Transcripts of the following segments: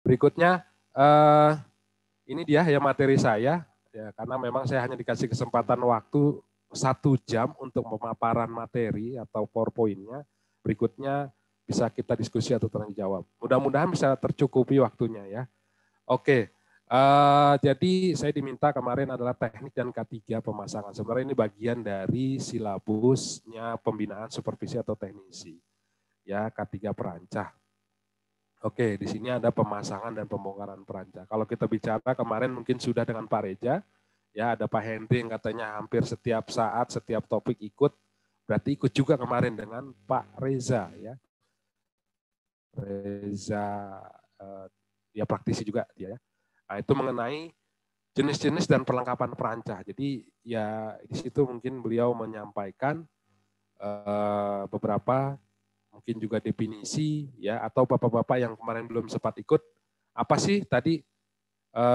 Berikutnya, ini dia ya materi saya, ya, karena memang saya hanya dikasih kesempatan waktu 1 jam untuk pemaparan materi atau PowerPoint-nya. Berikutnya bisa kita diskusi atau tanya jawab. Mudah-mudahan bisa tercukupi waktunya ya. Oke, jadi saya diminta kemarin adalah teknik dan K3 pemasangan. Sebenarnya ini bagian dari silabusnya pembinaan supervisi atau teknisi. Ya, K3 perancah. Oke, di sini ada pemasangan dan pembongkaran perancah. Kalau kita bicara kemarin mungkin sudah dengan Pak Reja, ya ada Pak Henry yang katanya hampir setiap saat, setiap topik ikut, berarti ikut juga kemarin dengan Pak Reza, ya. Reza, ya praktisi juga dia ya. Nah, itu mengenai jenis-jenis dan perlengkapan perancah. Jadi ya di situ mungkin beliau menyampaikan beberapa mungkin juga definisi ya, atau bapak-bapak yang kemarin belum sempat ikut, apa sih tadi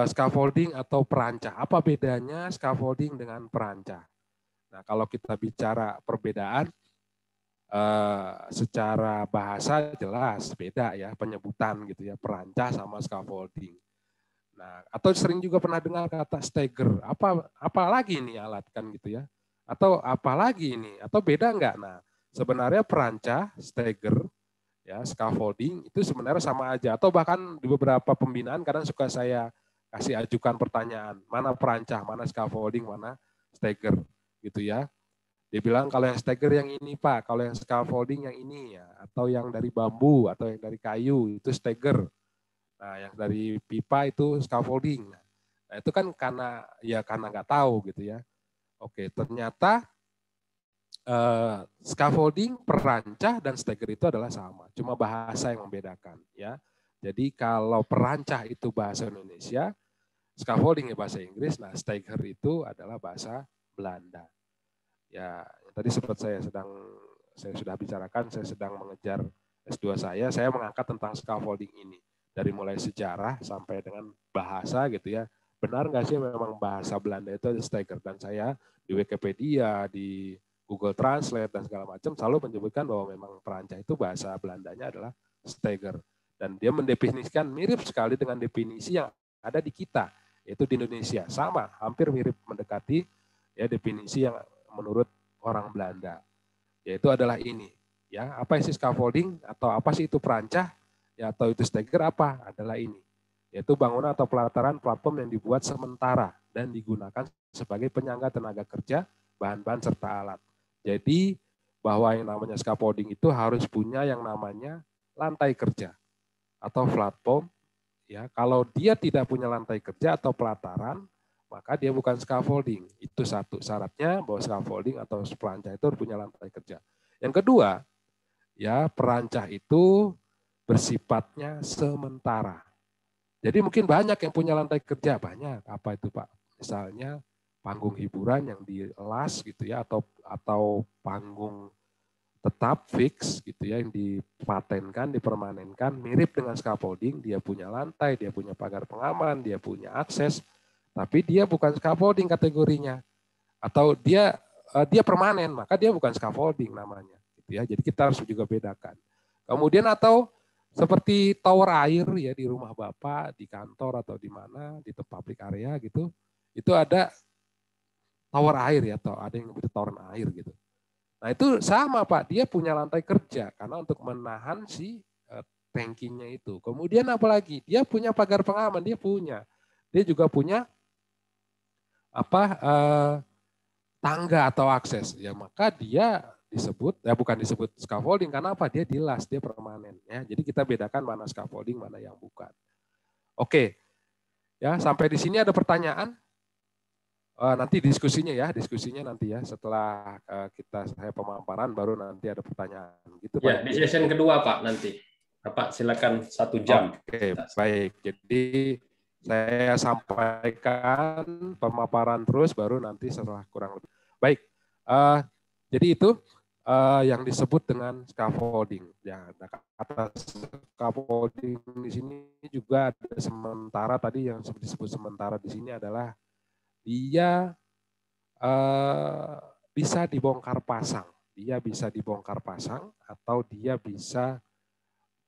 scaffolding atau perancah? Apa bedanya scaffolding dengan perancah? Nah, kalau kita bicara perbedaan secara bahasa jelas beda ya penyebutan gitu ya, perancah sama scaffolding. Nah, atau sering juga pernah dengar kata stagger. Apa lagi ini alat kan gitu ya? Atau apa lagi ini? Atau beda enggak? Nah, sebenarnya perancah, stagger, ya scaffolding itu sebenarnya sama aja. Atau bahkan di beberapa pembinaan kadang suka saya kasih ajukan pertanyaan, mana perancah, mana scaffolding, mana stagger gitu ya. Dia bilang kalau yang stagger yang ini Pak, kalau yang scaffolding yang ini ya, atau yang dari bambu atau yang dari kayu itu stagger. Nah, yang dari pipa itu scaffolding. Nah, itu kan karena nggak tahu gitu ya. Oke, ternyata scaffolding, perancah, dan stagger itu adalah sama. Cuma bahasa yang membedakan. Ya. Jadi kalau perancah itu bahasa Indonesia, scaffolding ya bahasa Inggris, nah stagger itu adalah bahasa Belanda. Ya, tadi sempat saya sudah bicarakan, saya sedang mengejar S2 saya mengangkat tentang scaffolding ini. Dari mulai sejarah sampai dengan bahasa gitu ya. Benar nggak sih memang bahasa Belanda itu stagger? Dan saya di Wikipedia, di Google Translate dan segala macam selalu menyebutkan bahwa memang perancah itu bahasa Belandanya adalah stagger. Dan dia mendefinisikan mirip sekali dengan definisi yang ada di kita, yaitu di Indonesia. Sama, hampir mirip mendekati ya definisi yang menurut orang Belanda. Yaitu adalah ini. Ya, apa sih scaffolding atau apa sih itu perancah? Ya, atau itu stagger apa? Adalah ini. Yaitu bangunan atau pelataran platform yang dibuat sementara dan digunakan sebagai penyangga tenaga kerja, bahan-bahan serta alat. Jadi bahwa yang namanya scaffolding itu harus punya yang namanya lantai kerja atau platform. Ya, kalau dia tidak punya lantai kerja atau pelataran, maka dia bukan scaffolding. Itu satu syaratnya bahwa scaffolding atau perancah itu harus punya lantai kerja. Yang kedua, ya perancah itu bersifatnya sementara. Jadi mungkin banyak yang punya lantai kerja, banyak. Apa itu Pak? Misalnya panggung hiburan yang dielas gitu ya, atau panggung tetap fix gitu ya, yang dipatenkan, dipermanenkan, mirip dengan scaffolding, dia punya lantai, dia punya pagar pengaman, dia punya akses, tapi dia bukan scaffolding kategorinya. Atau dia permanen, maka dia bukan scaffolding namanya gitu ya. Jadi kita harus juga bedakan. Kemudian atau seperti tower air ya di rumah Bapak, di kantor atau di mana, di public area gitu, itu ada tower air ya, atau ada yang disebut tower air gitu. Nah itu sama Pak, dia punya lantai kerja karena untuk menahan si tankinya itu. Kemudian apalagi, dia punya pagar pengaman, dia punya. Dia juga punya tangga atau akses. Ya maka dia disebut, ya bukan disebut scaffolding karena apa? Dia dilas, dia permanen. Ya. Jadi kita bedakan mana scaffolding, mana yang bukan. Oke, ya sampai di sini ada pertanyaan. Nanti diskusinya nanti ya setelah saya pemaparan baru nanti ada pertanyaan gitu Pak. Ya, di session kedua Pak nanti. Bapak silakan 1 jam. Oke, baik. Jadi saya sampaikan pemaparan terus baru nanti setelah kurang lebih. Baik. Jadi itu yang disebut dengan scaffolding. Ya, kata scaffolding di sini juga ada sementara tadi yang disebut sementara di sini adalah dia bisa dibongkar pasang. Dia bisa dibongkar pasang atau dia bisa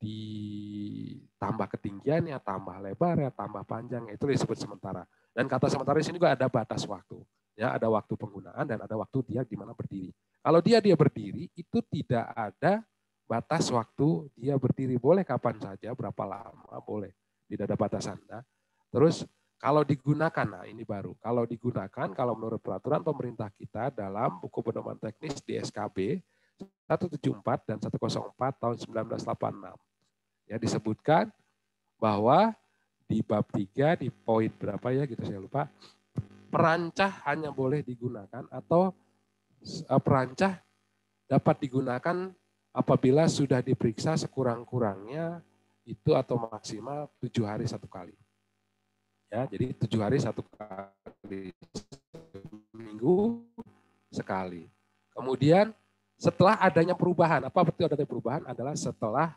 ditambah ketinggiannya, tambah lebarnya, tambah panjangnya, itu disebut sementara. Dan kata sementara di sini juga ada batas waktu. Ya, ada waktu penggunaan dan ada waktu dia di mana berdiri. Kalau dia berdiri, itu tidak ada batas waktu dia berdiri. Boleh kapan saja, berapa lama, boleh. Tidak ada batasan. Nah, terus kalau digunakan, nah ini baru. Kalau digunakan, kalau menurut peraturan pemerintah kita dalam buku pedoman teknis di SKB 174 dan 104 tahun 1986. Ya, disebutkan bahwa di bab 3 di poin berapa ya gitu saya lupa, perancah hanya boleh digunakan atau perancah dapat digunakan apabila sudah diperiksa sekurang-kurangnya itu atau maksimal 7 hari 1 kali. Ya, jadi 7 hari 1 kali, minggu sekali. Kemudian setelah adanya perubahan, apa betul adanya perubahan adalah setelah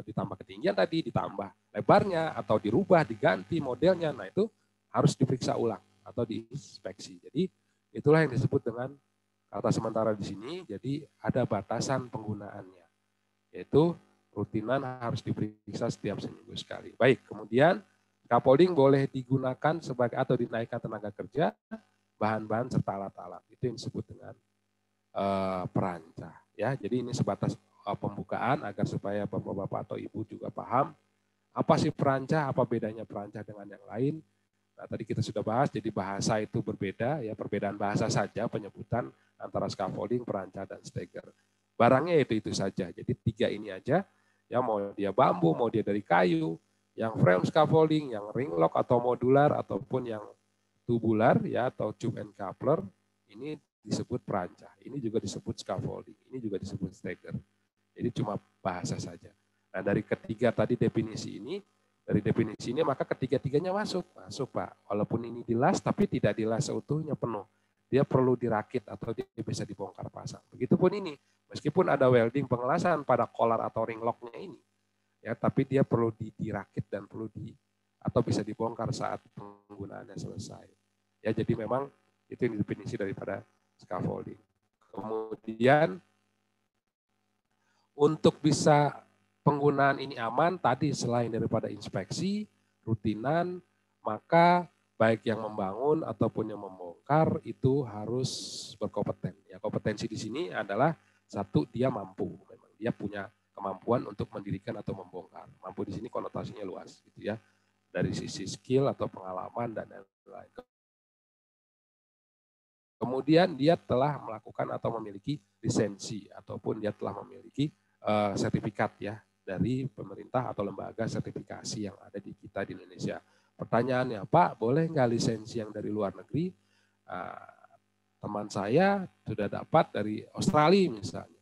ditambah ketinggian tadi, ditambah lebarnya, atau dirubah, diganti modelnya, nah itu harus diperiksa ulang atau diinspeksi. Jadi itulah yang disebut dengan kata sementara di sini, jadi ada batasan penggunaannya, yaitu rutinan harus diperiksa setiap seminggu sekali. Baik, kemudian scaffolding boleh digunakan sebagai atau dinaikkan tenaga kerja, bahan-bahan serta alat-alat. Itu yang disebut dengan perancah. Ya, jadi ini sebatas pembukaan agar supaya bapak-bapak atau ibu juga paham apa sih perancah, apa bedanya perancah dengan yang lain. Nah, tadi kita sudah bahas, jadi bahasa itu berbeda, ya perbedaan bahasa saja penyebutan antara scaffolding, perancah, dan steger. Barangnya itu saja. Jadi 3 ini aja, ya mau dia bambu, mau dia dari kayu, yang frame scaffolding, yang ring lock atau modular, ataupun yang tubular, ya atau tube and coupler, ini disebut perancah. Ini juga disebut scaffolding. Ini juga disebut steger. Jadi cuma bahasa saja. Nah, dari ketiga tadi definisi ini, dari definisi ini maka ketiga-tiganya masuk Pak. Walaupun ini dilas, tapi tidak dilas seutuhnya penuh. Dia perlu dirakit atau dia bisa dibongkar pasang. Begitupun ini, meskipun ada welding pengelasan pada collar atau ring locknya ini, ya, tapi dia perlu dirakit dan perlu atau bisa dibongkar saat penggunaannya selesai. Ya, jadi memang itu yang definisi daripada scaffolding. Kemudian untuk bisa penggunaan ini aman, tadi selain daripada inspeksi, rutinan, maka baik yang membangun ataupun yang membongkar itu harus berkompeten. Ya, kompetensi di sini adalah satu, dia mampu, memang dia punya kemampuan untuk mendirikan atau membongkar. Mampu di sini konotasinya luas, gitu ya, dari sisi skill atau pengalaman dan lain-lain. Kemudian dia telah melakukan atau memiliki lisensi ataupun dia telah memiliki sertifikat ya dari pemerintah atau lembaga sertifikasi yang ada di kita di Indonesia. Pertanyaannya, Pak, boleh nggak lisensi yang dari luar negeri? Teman saya sudah dapat dari Australia misalnya.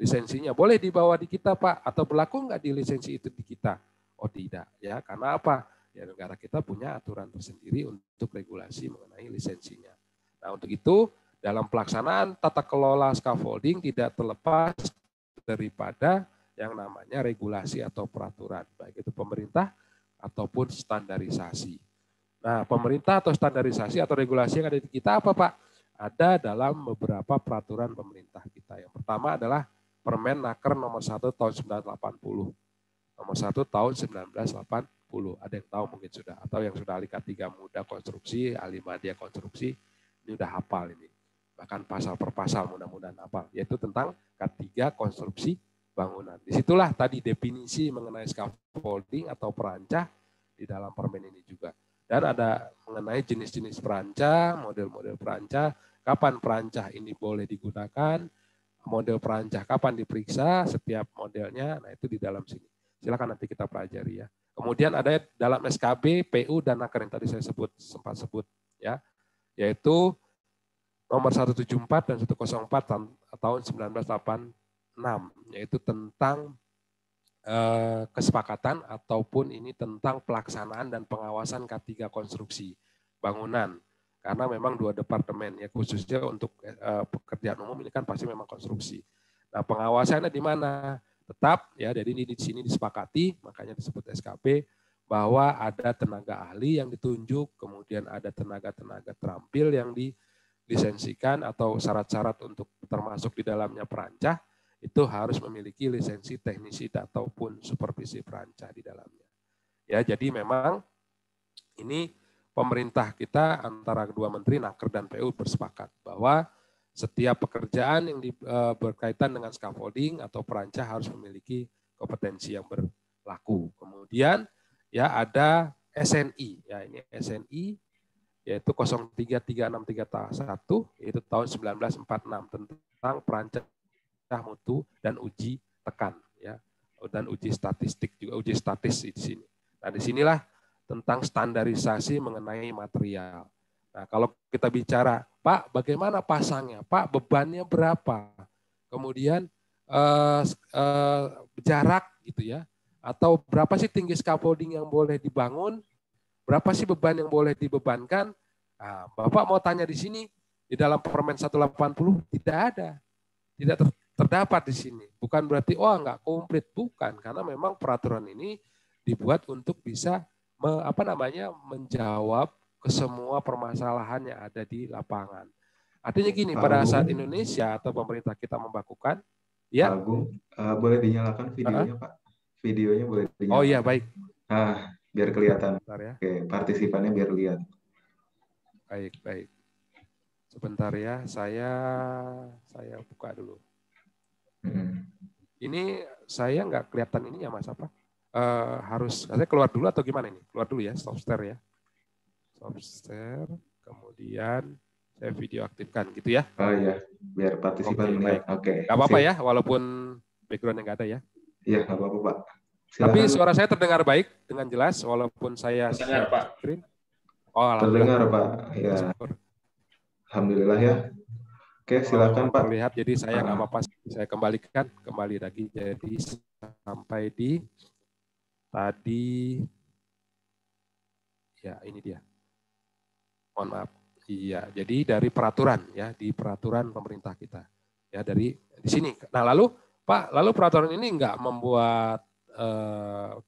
Lisensinya boleh dibawa di kita, Pak, atau berlaku nggak di lisensi itu di kita? Oh tidak, ya karena apa? Ya negara kita punya aturan tersendiri untuk regulasi mengenai lisensinya. Nah untuk itu dalam pelaksanaan tata kelola scaffolding tidak terlepas daripada yang namanya regulasi atau peraturan, baik itu pemerintah ataupun standarisasi. Nah, pemerintah atau standarisasi atau regulasi yang ada di kita apa, Pak? Ada dalam beberapa peraturan pemerintah kita. Yang pertama adalah Permenaker nomor 1 tahun 1980. Nomor 1 tahun 1980. Ada yang tahu mungkin sudah, atau yang sudah ahli K3 muda konstruksi, ahli media konstruksi, ini udah hafal ini. Bahkan pasal per pasal mudah-mudahan hafal, yaitu tentang K3 konstruksi bangunan. Disitulah tadi definisi mengenai scaffolding atau perancah di dalam permen ini juga. Dan ada mengenai jenis-jenis perancah, model-model perancah, kapan perancah ini boleh digunakan, model perancah kapan diperiksa, setiap modelnya, nah itu di dalam sini. Silakan nanti kita pelajari ya. Kemudian ada dalam SKB, PU, dan Naker yang tadi saya sempat sebut ya, yaitu nomor 174 dan 104 tahun 1986, yaitu tentang kesepakatan ataupun ini tentang pelaksanaan dan pengawasan K3 konstruksi bangunan. Karena memang 2 departemen ya, khususnya untuk pekerjaan umum ini kan pasti memang konstruksi. Nah, pengawasannya di mana? Tetap ya, jadi ini di sini disepakati, makanya disebut SKP, bahwa ada tenaga ahli yang ditunjuk, kemudian ada tenaga-tenaga terampil yang dilisensikan atau syarat-syarat untuk termasuk di dalamnya perancah, itu harus memiliki lisensi teknisi ataupun supervisi perancah di dalamnya. Ya, jadi memang ini pemerintah kita antara kedua menteri Naker dan PU bersepakat bahwa setiap pekerjaan yang berkaitan dengan scaffolding atau perancah harus memiliki kompetensi yang berlaku. Kemudian ya ada SNI, ya ini SNI yaitu 033631 yaitu tahun 1946 tentang perancah mutu dan uji tekan ya dan uji statistik juga uji statis di sini. Nah, disinilah tentang standarisasi mengenai material. Nah, kalau kita bicara, Pak, bagaimana pasangnya? Pak, bebannya berapa? Kemudian jarak gitu ya, atau berapa sih tinggi scaffolding yang boleh dibangun? Berapa sih beban yang boleh dibebankan? Nah, Bapak mau tanya di sini, di dalam Permen 180 tidak ada, tidak terdapat di sini. Bukan berarti nggak komplit, bukan, karena memang peraturan ini dibuat untuk bisa menjawab ke semua permasalahan yang ada di lapangan. Artinya gini, pada saat Indonesia atau pemerintah kita membakukan, ya. Pak Agung, boleh dinyalakan videonya, Pak? Videonya boleh dinyalakan. Oh iya, baik. Nah, biar kelihatan. Sebentar ya. Oke, partisipannya biar lihat. Baik. Sebentar ya, saya buka dulu. Ini saya nggak kelihatan ininya, Mas, apa? Saya keluar dulu atau gimana ini? Keluar dulu ya, stop share ya. Stop share, kemudian saya video aktifkan gitu ya. Oh iya, biar partisipan melihat. Oke. Nggak apa-apa ya, walaupun background-nya nggak ada ya. Iya, nggak apa-apa, Pak. Silakan. Tapi suara saya terdengar baik dengan jelas, walaupun saya terdengar, Pak. Screen. Terdengar, Pak. Ya. Alhamdulillah ya. Oke, silakan Pak. Terlihat, jadi saya nggak apa-apa. Saya kembali lagi. Jadi sampai di tadi, ya ini dia. Mohon maaf. Iya, jadi dari peraturan ya, di peraturan pemerintah kita. Ya dari di sini. Nah lalu Pak, peraturan ini nggak membuat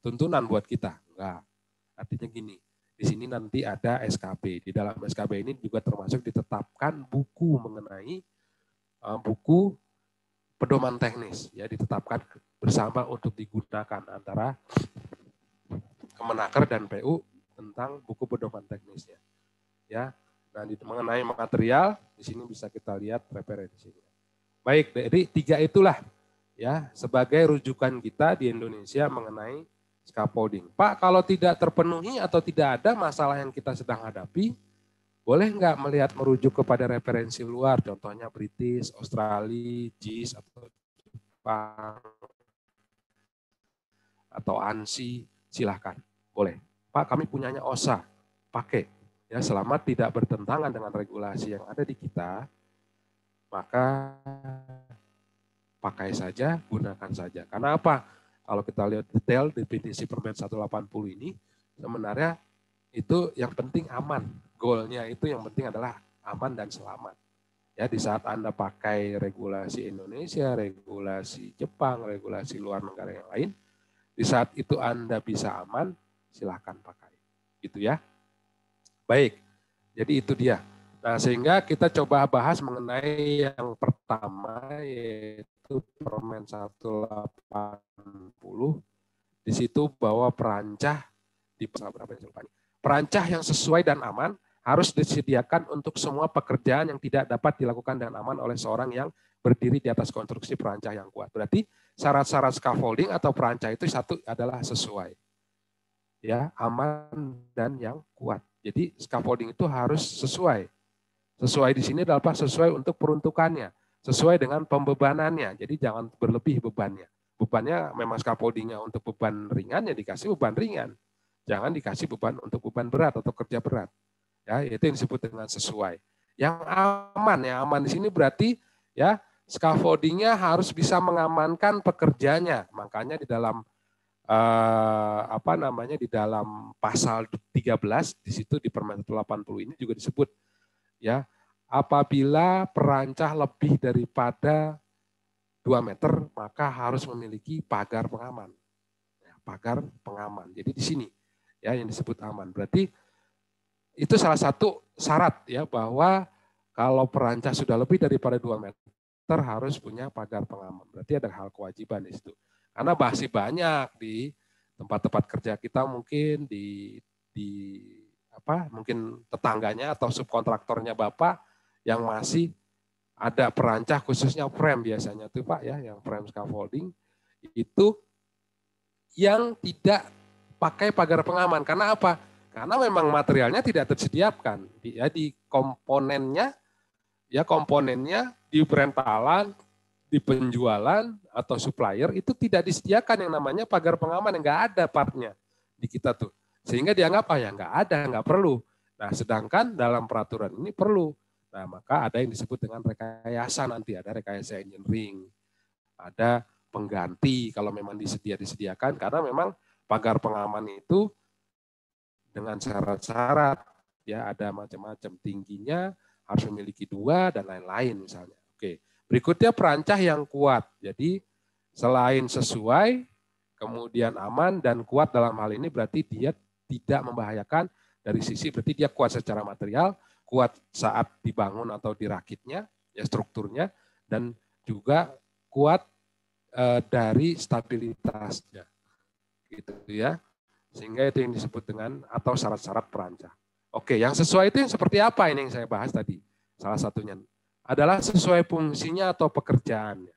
tuntunan buat kita, enggak. Artinya gini, di sini nanti ada SKB. Di dalam SKB ini juga termasuk ditetapkan buku mengenai buku pedoman teknis, ya ditetapkan bersama untuk digunakan antara Kemenaker dan PU tentang buku pedoman teknisnya. Ya, nah mengenai material di sini bisa kita lihat referensinya. Baik, jadi 3 itulah ya sebagai rujukan kita di Indonesia mengenai scaffolding. Pak, kalau tidak terpenuhi atau tidak ada masalah yang kita sedang hadapi, boleh nggak melihat merujuk kepada referensi luar, contohnya British, Australia, JIS, atau Jepang, atau ANSI, silahkan, boleh. Pak, kami punyanya OSA, pakai. Ya, selama tidak bertentangan dengan regulasi yang ada di kita, maka pakai saja, gunakan saja. Karena apa? Kalau kita lihat detail definisi Permen 180 ini, sebenarnya itu yang penting aman. Goalnya itu yang penting adalah aman dan selamat. Ya, di saat Anda pakai regulasi Indonesia, regulasi Jepang, regulasi luar negara yang lain, di saat itu Anda bisa aman, silahkan pakai. Gitu ya. Baik, jadi itu dia. Nah, sehingga kita coba bahas mengenai yang pertama, yaitu Permen 180. Di situ bahwa perancah di pasal berapa ini? Perancah yang sesuai dan aman harus disediakan untuk semua pekerjaan yang tidak dapat dilakukan dengan aman oleh seorang yang berdiri di atas konstruksi perancah yang kuat. Berarti syarat-syarat scaffolding atau perancah itu satu adalah sesuai. Ya, aman dan yang kuat. Jadi scaffolding itu harus sesuai. Sesuai di sini adalah sesuai untuk peruntukannya, sesuai dengan pembebanannya. Jadi jangan berlebih bebannya. Bebannya memang scaffoldingnya untuk beban ringan, ya dikasih beban ringan. Jangan dikasih beban untuk beban berat atau kerja berat. Ya, itu yang disebut dengan sesuai. Yang aman di sini berarti ya scaffoldingnya harus bisa mengamankan pekerjanya. Makanya di dalam di dalam pasal 13 di situ di Permen 180 ini juga disebut ya, apabila perancah lebih daripada 2 meter maka harus memiliki pagar pengaman. Ya, pagar pengaman. Jadi di sini ya yang disebut aman. Berarti itu salah satu syarat ya bahwa kalau perancah sudah lebih daripada 2 meter meter harus punya pagar pengaman. Berarti ada hal kewajiban di situ. Karena masih banyak di tempat-tempat kerja kita, mungkin di mungkin tetangganya atau subkontraktornya Bapak yang masih ada perancah khususnya frame biasanya tuh Pak ya, yang frame scaffolding itu yang tidak pakai pagar pengaman. Karena apa? Karena memang materialnya tidak tersediakan. Di komponennya di rentalan, di penjualan atau supplier itu tidak disediakan yang namanya pagar pengaman, yang nggak ada partnya di kita tuh. Sehingga dianggap ya nggak ada, nggak perlu. Nah sedangkan dalam peraturan ini perlu. Nah maka ada yang disebut dengan rekayasa nanti, ada rekayasa engineering, ada pengganti kalau memang disediakan, karena memang pagar pengaman itu dengan syarat-syarat ya, ada macam-macam, tingginya harus memiliki 2 dan lain-lain misalnya. Oke, berikutnya perancah yang kuat. Jadi selain sesuai, kemudian aman dan kuat, dalam hal ini berarti dia tidak membahayakan dari sisi, berarti dia kuat secara material, kuat saat dibangun atau dirakitnya, ya strukturnya, dan juga kuat dari stabilitasnya, gitu ya. Sehingga itu yang disebut dengan atau syarat-syarat perancah. Oke, yang sesuai itu yang seperti apa ini yang saya bahas tadi? Salah satunya adalah sesuai fungsinya atau pekerjaannya.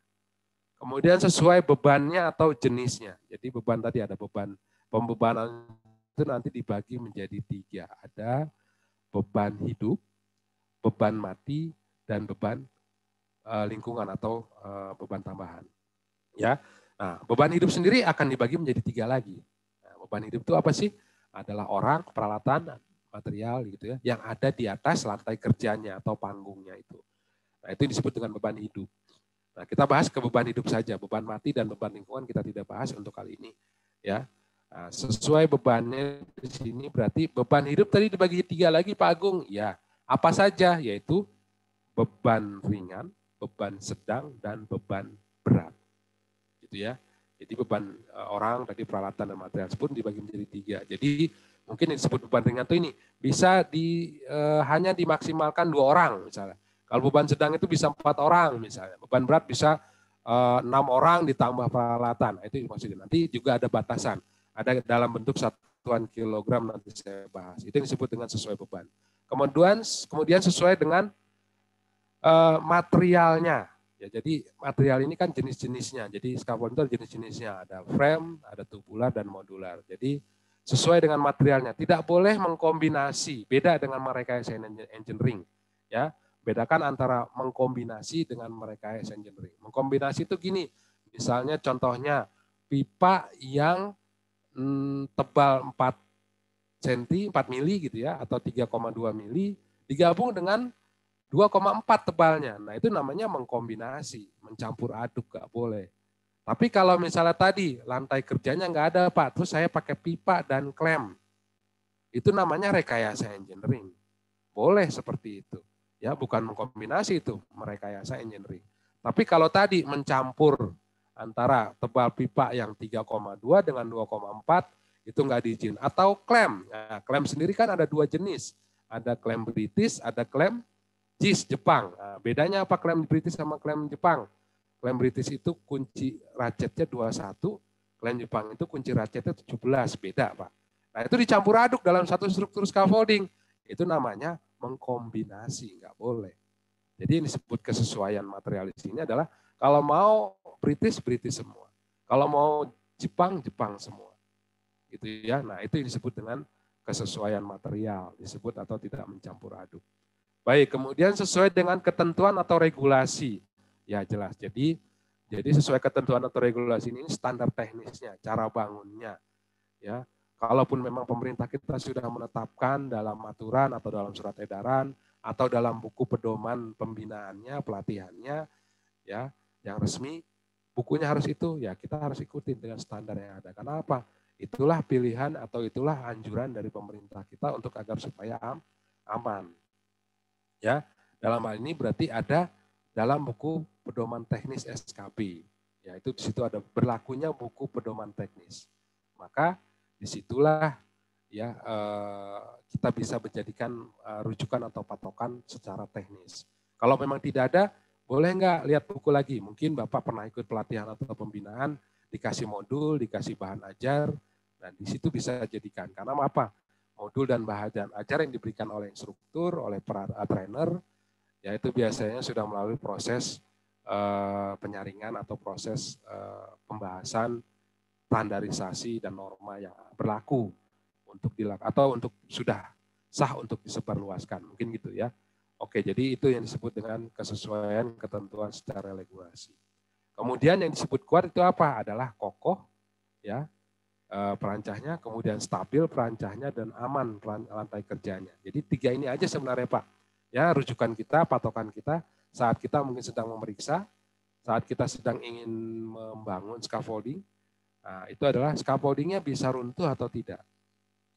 Kemudian sesuai bebannya atau jenisnya. Jadi beban tadi ada beban, pembebanan itu nanti dibagi menjadi 3. Ada beban hidup, beban mati, dan beban lingkungan atau beban tambahan. Ya, nah beban hidup sendiri akan dibagi menjadi 3 lagi. Nah, beban hidup itu apa sih? Adalah orang, peralatan, material gitu ya, yang ada di atas lantai kerjanya atau panggungnya itu. Nah itu disebut dengan beban hidup. Nah kita bahas ke beban hidup saja, beban mati dan beban lingkungan kita tidak bahas untuk kali ini. Ya, nah, sesuai bebannya di sini berarti beban hidup tadi dibagi 3 lagi Pak Agung. Ya, apa saja? Yaitu beban ringan, beban sedang, dan beban berat. Gitu ya. Jadi beban orang tadi, peralatan dan material pun dibagi menjadi 3. Jadi mungkin yang disebut beban ringan itu ini bisa hanya dimaksimalkan 2 orang misalnya. Kalau beban sedang itu bisa 4 orang misalnya. Beban berat bisa 6 orang ditambah peralatan. Itu maksudnya. Nanti juga ada batasan. Ada dalam bentuk satuan kilogram, nanti saya bahas. Itu yang disebut dengan sesuai beban. Kemudian sesuai dengan materialnya. Ya, jadi material ini kan jenis-jenisnya. Jadi scaffolding itu ada jenis-jenisnya. Ada frame, ada tubular, dan modular. Jadi sesuai dengan materialnya. Tidak boleh mengkombinasi. Beda dengan merekayasa engineering. Ya, bedakan antara mengkombinasi dengan merekayasa engineering. Mengkombinasi itu gini. Misalnya contohnya pipa yang tebal 4 cm, 4 mili gitu ya, atau 3,2 mili, digabung dengan 2,4 tebalnya. Nah itu namanya mengkombinasi, mencampur aduk, nggak boleh. Tapi kalau misalnya tadi lantai kerjanya nggak ada Pak, terus saya pakai pipa dan klem, itu namanya rekayasa engineering. Boleh seperti itu. Ya, bukan mengkombinasi itu, merekayasa engineering. Tapi kalau tadi mencampur antara tebal pipa yang 3,2 dengan 2,4, itu nggak diizin. Atau klem. Nah, klem sendiri kan ada 2 jenis. Ada klem British, ada klem JIS Jepang. Nah, bedanya apa klem British sama klem Jepang? Klem British itu kunci ratchetnya 21, klem Jepang itu kunci ratchetnya 17, beda Pak. Nah itu dicampur aduk dalam satu struktur scaffolding. Itu namanya mengkombinasi, nggak boleh. Jadi yang disebut kesesuaian material di sini adalah kalau mau British, British semua. Kalau mau Jepang, Jepang semua. Gitu ya. Nah itu yang disebut dengan kesesuaian material, disebut atau tidak mencampur aduk. Baik, kemudian sesuai dengan ketentuan atau regulasi. Ya jelas, jadi sesuai ketentuan atau regulasi ini standar teknisnya, cara bangunnya. Ya, kalaupun memang pemerintah kita sudah menetapkan dalam aturan atau dalam surat edaran atau dalam buku pedoman pembinaannya, pelatihannya, ya yang resmi, bukunya harus itu, ya kita harus ikutin dengan standar yang ada. Karena apa? Itulah pilihan atau itulah anjuran dari pemerintah kita untuk agar supaya aman. Ya, dalam hal ini berarti ada dalam buku pedoman teknis SKB. Ya, itu di situ ada berlakunya buku pedoman teknis. Maka disitulah ya kita bisa menjadikan rujukan atau patokan secara teknis. Kalau memang tidak ada, Boleh nggak lihat buku lagi? Mungkin Bapak pernah ikut pelatihan atau pembinaan, dikasih modul, dikasih bahan ajar, dan di situ bisa jadikan. Karena apa? Modul dan bahan ajar yang diberikan oleh instruktur, oleh trainer, ya itu biasanya sudah melalui proses penyaringan atau proses pembahasan standarisasi dan norma yang berlaku untuk dilakukan atau untuk sudah sah untuk disebarluaskan, mungkin gitu ya. Oke, jadi itu yang disebut dengan kesesuaian ketentuan secara regulasi. Kemudian yang disebut kuat itu apa? Adalah kokoh, ya perancahnya, kemudian stabil perancahnya, dan aman lantai kerjanya. Jadi 3 ini aja sebenarnya Pak. Ya, rujukan kita, patokan kita saat kita mungkin sedang memeriksa, saat kita sedang ingin membangun scaffolding, nah, itu adalah scaffoldingnya bisa runtuh atau tidak.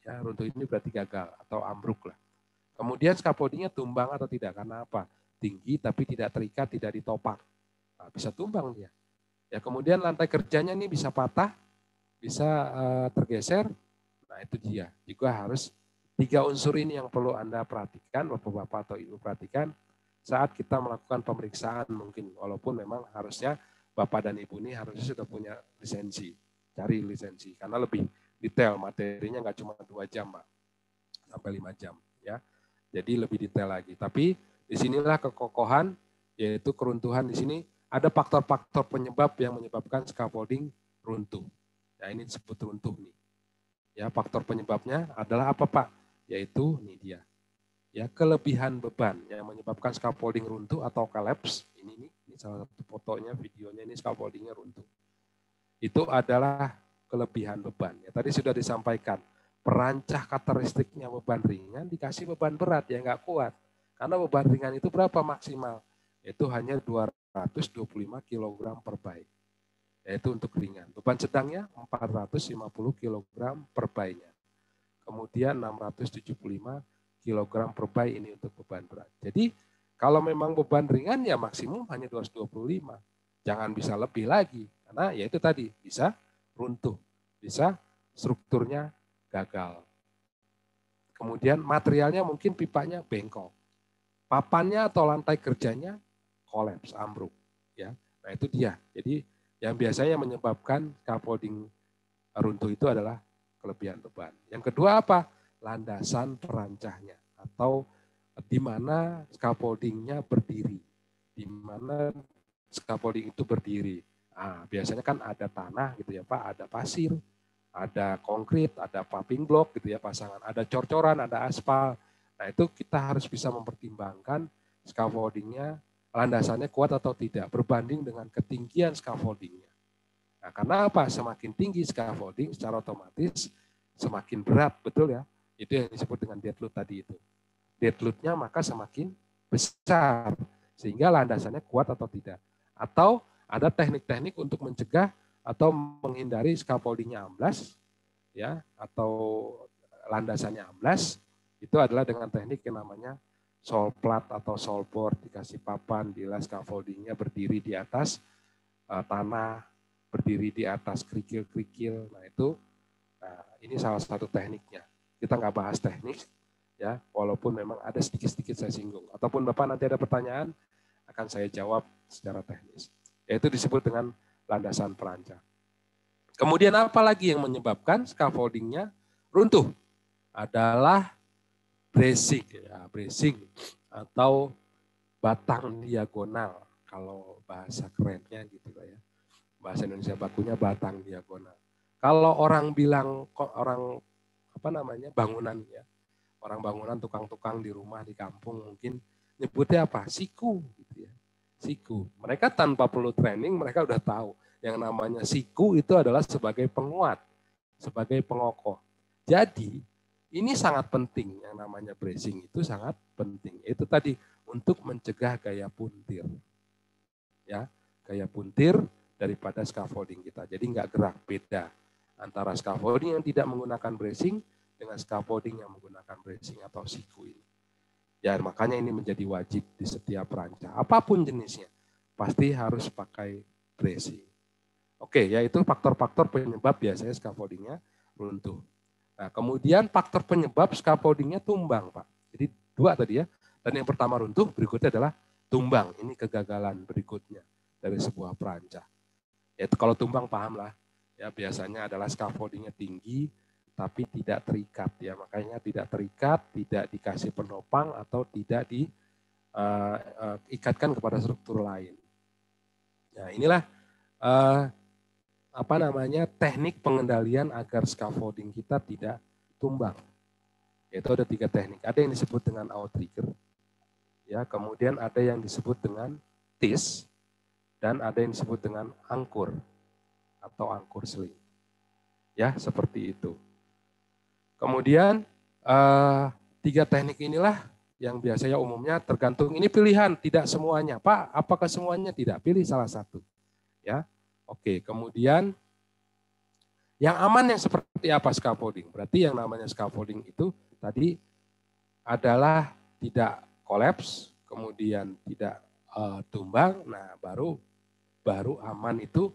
Ya, runtuh ini berarti gagal atau ambruk lah. Kemudian scaffoldingnya tumbang atau tidak, karena apa? Tinggi tapi tidak terikat, tidak ditopang. Nah, bisa tumbang dia. Ya, kemudian lantai kerjanya ini bisa patah, bisa tergeser. Nah, itu dia. Juga harus 3 unsur ini yang perlu Anda perhatikan, Bapak-bapak atau Ibu perhatikan saat kita melakukan pemeriksaan mungkin. Walaupun memang harusnya Bapak dan Ibu ini harusnya sudah punya lisensi. Cari lisensi. Karena lebih detail, materinya nggak cuma 2 jam, Pak. Sampai 5 jam. Ya. Jadi lebih detail lagi. Tapi disinilah kekokohan, yaitu keruntuhan di sini. Ada faktor-faktor penyebab yang menyebabkan scaffolding runtuh. Ya, ini disebut runtuh nih. Ya, faktor penyebabnya adalah apa Pak? Yaitu ini dia. Ya, kelebihan beban yang menyebabkan scaffolding runtuh atau collapse. Ini salah satu fotonya, videonya ini scaffoldingnya runtuh. Itu adalah kelebihan beban. Ya, tadi sudah disampaikan, perancah karakteristiknya beban ringan dikasih beban berat ya nggak kuat. Karena beban ringan itu berapa maksimal? Itu hanya 225 kg per baik. Yaitu untuk ringan. Beban sedangnya 450 kg per bainya. Kemudian 675 kg per bai ini untuk beban berat. Jadi kalau memang beban ringan ya maksimum hanya 225. Jangan bisa lebih lagi. Karena ya itu tadi, bisa runtuh. Bisa strukturnya gagal. Kemudian materialnya mungkin pipanya bengkok. Papannya atau lantai kerjanya kolaps, ambruk. Ya, nah itu dia. Jadi yang biasanya menyebabkan scaffolding runtuh itu adalah kelebihan beban. Yang kedua apa? Landasan perancahnya atau di mana scaffoldingnya berdiri. Di mana scaffolding itu berdiri. Nah, biasanya kan ada tanah gitu ya Pak, ada pasir, ada konkrit, ada paving block gitu ya pasangan, ada cor-coran, ada aspal. Nah itu kita harus bisa mempertimbangkan scaffoldingnya, landasannya kuat atau tidak, berbanding dengan ketinggian scaffoldingnya. Nah, karena apa? Semakin tinggi scaffolding secara otomatis semakin berat, betul ya? Itu yang disebut dengan dead load tadi itu. Dead load-nya maka semakin besar, sehingga landasannya kuat atau tidak. Atau ada teknik-teknik untuk mencegah atau menghindari scaffoldingnya amblas, ya, atau landasannya amblas, itu adalah dengan teknik yang namanya sol plat atau sol board, dikasih papan, dilas scaffoldingnya berdiri di atas tanah, berdiri di atas kerikil-kerikil. Nah itu, ini salah satu tekniknya. Kita nggak bahas teknik, ya, walaupun memang ada sedikit-sedikit saya singgung. Ataupun Bapak nanti ada pertanyaan, akan saya jawab secara teknis. Yaitu disebut dengan landasan perancah. Kemudian apa lagi yang menyebabkan scaffoldingnya runtuh? Adalah bracing, ya, bracing atau batang diagonal. Kalau bahasa kerennya gitu lah ya. Bahasa Indonesia bakunya batang diagonal. Kalau orang bilang orang apa namanya bangunan ya, orang bangunan tukang-tukang di rumah di kampung mungkin nyebutnya apa? Siku gitu ya. Siku. Mereka tanpa perlu training mereka udah tahu yang namanya siku itu adalah sebagai penguat, sebagai pengokoh. Jadi ini sangat penting yang namanya bracing itu sangat penting. Itu tadi untuk mencegah gaya puntir. Ya, gaya puntir daripada scaffolding kita. Jadi nggak gerak, beda antara scaffolding yang tidak menggunakan bracing dengan scaffolding yang menggunakan bracing atau siku ini. Ya makanya ini menjadi wajib di setiap perancah. Apapun jenisnya, pasti harus pakai bracing. Oke, yaitu faktor-faktor penyebab biasanya scaffoldingnya runtuh. Nah, kemudian faktor penyebab scaffoldingnya tumbang, Pak. Jadi 2 tadi ya. Dan yang pertama runtuh, berikutnya adalah tumbang. Ini kegagalan berikutnya dari sebuah perancah. Yaitu kalau tumbang paham lah, ya biasanya adalah scaffoldingnya tinggi tapi tidak terikat ya, makanya tidak terikat, tidak dikasih penopang atau tidak diikatkan kepada struktur lain. Nah inilah teknik pengendalian agar scaffolding kita tidak tumbang. Yaitu ada 3 teknik. Ada yang disebut dengan outrigger, ya, kemudian ada yang disebut dengan tees, dan ada yang disebut dengan angkur atau angkur sling. Ya, seperti itu. Kemudian 3 teknik inilah yang biasanya umumnya tergantung, ini pilihan, tidak semuanya. Pak, apakah semuanya? Tidak, pilih salah satu. Ya, oke. Kemudian yang aman yang seperti apa scaffolding? Berarti yang namanya scaffolding itu tadi adalah tidak kolaps, kemudian tidak tumbang. Nah, baru aman itu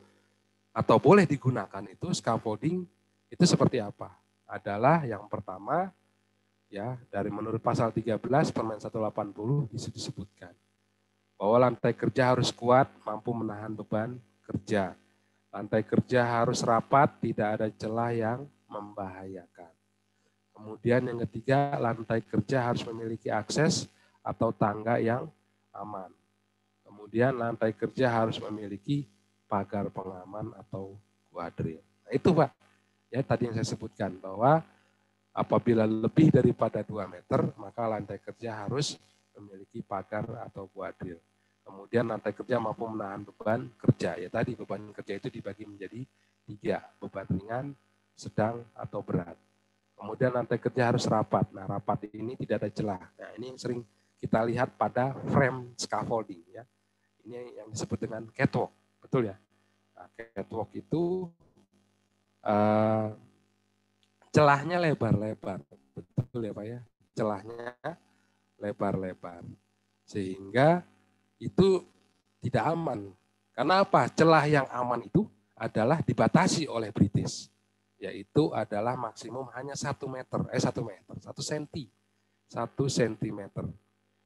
atau boleh digunakan itu scaffolding itu seperti apa? Adalah yang pertama ya, dari menurut pasal 13 Permen 180 disebutkan bahwa lantai kerja harus kuat, mampu menahan beban kerja. Lantai kerja harus rapat, tidak ada celah yang membahayakan. Kemudian yang ketiga, lantai kerja harus memiliki akses atau tangga yang aman. Kemudian lantai kerja harus memiliki pagar pengaman atau guardrail. Nah, itu Pak, ya tadi yang saya sebutkan bahwa apabila lebih daripada 2 meter, maka lantai kerja harus memiliki pagar atau guardrail. Kemudian lantai kerja mampu menahan beban kerja. Ya tadi beban kerja itu dibagi menjadi 3, beban ringan, sedang, atau berat. Kemudian lantai kerja harus rapat. Nah, rapat ini tidak ada celah. Nah, ini yang sering kita lihat pada frame scaffolding. Ya. Ini yang disebut dengan catwalk, betul ya? Nah, catwalk itu celahnya lebar-lebar, betul ya Pak ya? Celahnya lebar-lebar. Sehingga itu tidak aman. Karena apa? Celah yang aman itu adalah dibatasi oleh British. Yaitu adalah maksimum hanya 1 senti. 1 sentimeter.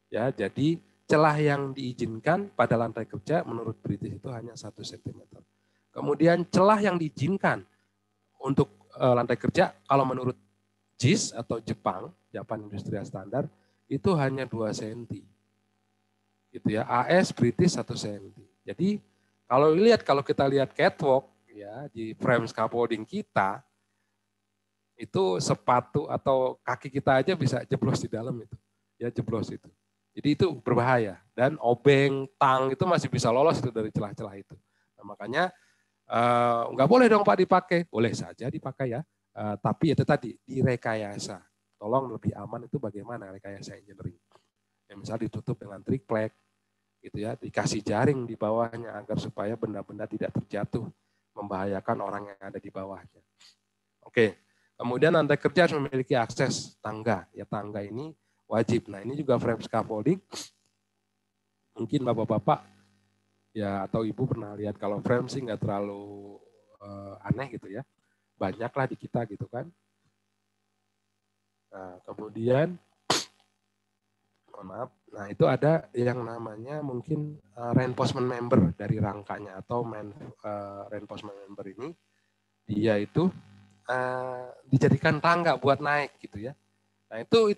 Ya, jadi celah yang diizinkan pada lantai kerja menurut British itu hanya 1 sentimeter. Kemudian celah yang diizinkan untuk lantai kerja kalau menurut JIS atau Japan Industrial Standard itu hanya 2 senti. Gitu ya, AS British 1 senti. Jadi kalau kita lihat catwalk ya di frame scaffolding kita itu sepatu atau kaki kita aja bisa jeblos di dalam itu. Ya jeblos itu. Jadi itu berbahaya dan obeng, tang itu masih bisa lolos itu dari celah-celah itu. Nah, makanya nggak boleh dong Pak dipakai. Boleh saja dipakai ya. Tapi itu tadi direkayasa. Tolong lebih aman itu bagaimana rekayasa engineering. Ya, misalnya ditutup dengan triplek, gitu ya, dikasih jaring di bawahnya agar supaya benda-benda tidak terjatuh, membahayakan orang yang ada di bawahnya. Oke, kemudian lantai kerja harus memiliki akses tangga. Ya tangga ini wajib. Nah ini juga frame scaffolding. Mungkin bapak-bapak ya atau ibu pernah lihat kalau frame sih nggak terlalu aneh gitu ya. Banyaklah di kita gitu kan. Nah kemudian maaf. Nah, itu ada yang namanya mungkin reinforcement member dari rangkanya atau reinforcement member ini dia itu dijadikan tangga buat naik gitu ya. Nah, itu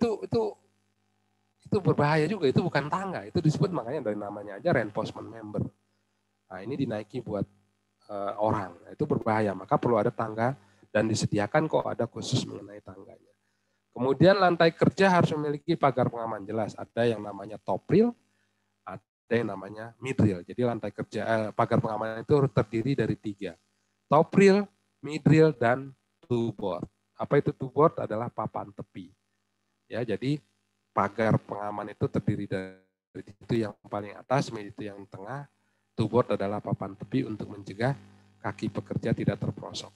berbahaya juga, itu bukan tangga, itu disebut makanya dari namanya aja reinforcement member. Nah, ini dinaiki buat orang. Nah, itu berbahaya, maka perlu ada tangga dan disediakan kok ada khusus mengenai tangganya. Kemudian lantai kerja harus memiliki pagar pengaman jelas. Ada yang namanya top rail, ada yang namanya mid rail. Jadi lantai kerja pagar pengaman itu terdiri dari 3. Top rail, mid rail, dan two board. Apa itu two board? Adalah papan tepi. Ya, jadi pagar pengaman itu terdiri dari itu yang paling atas, mid itu yang tengah, two board adalah papan tepi untuk mencegah kaki pekerja tidak terperosok.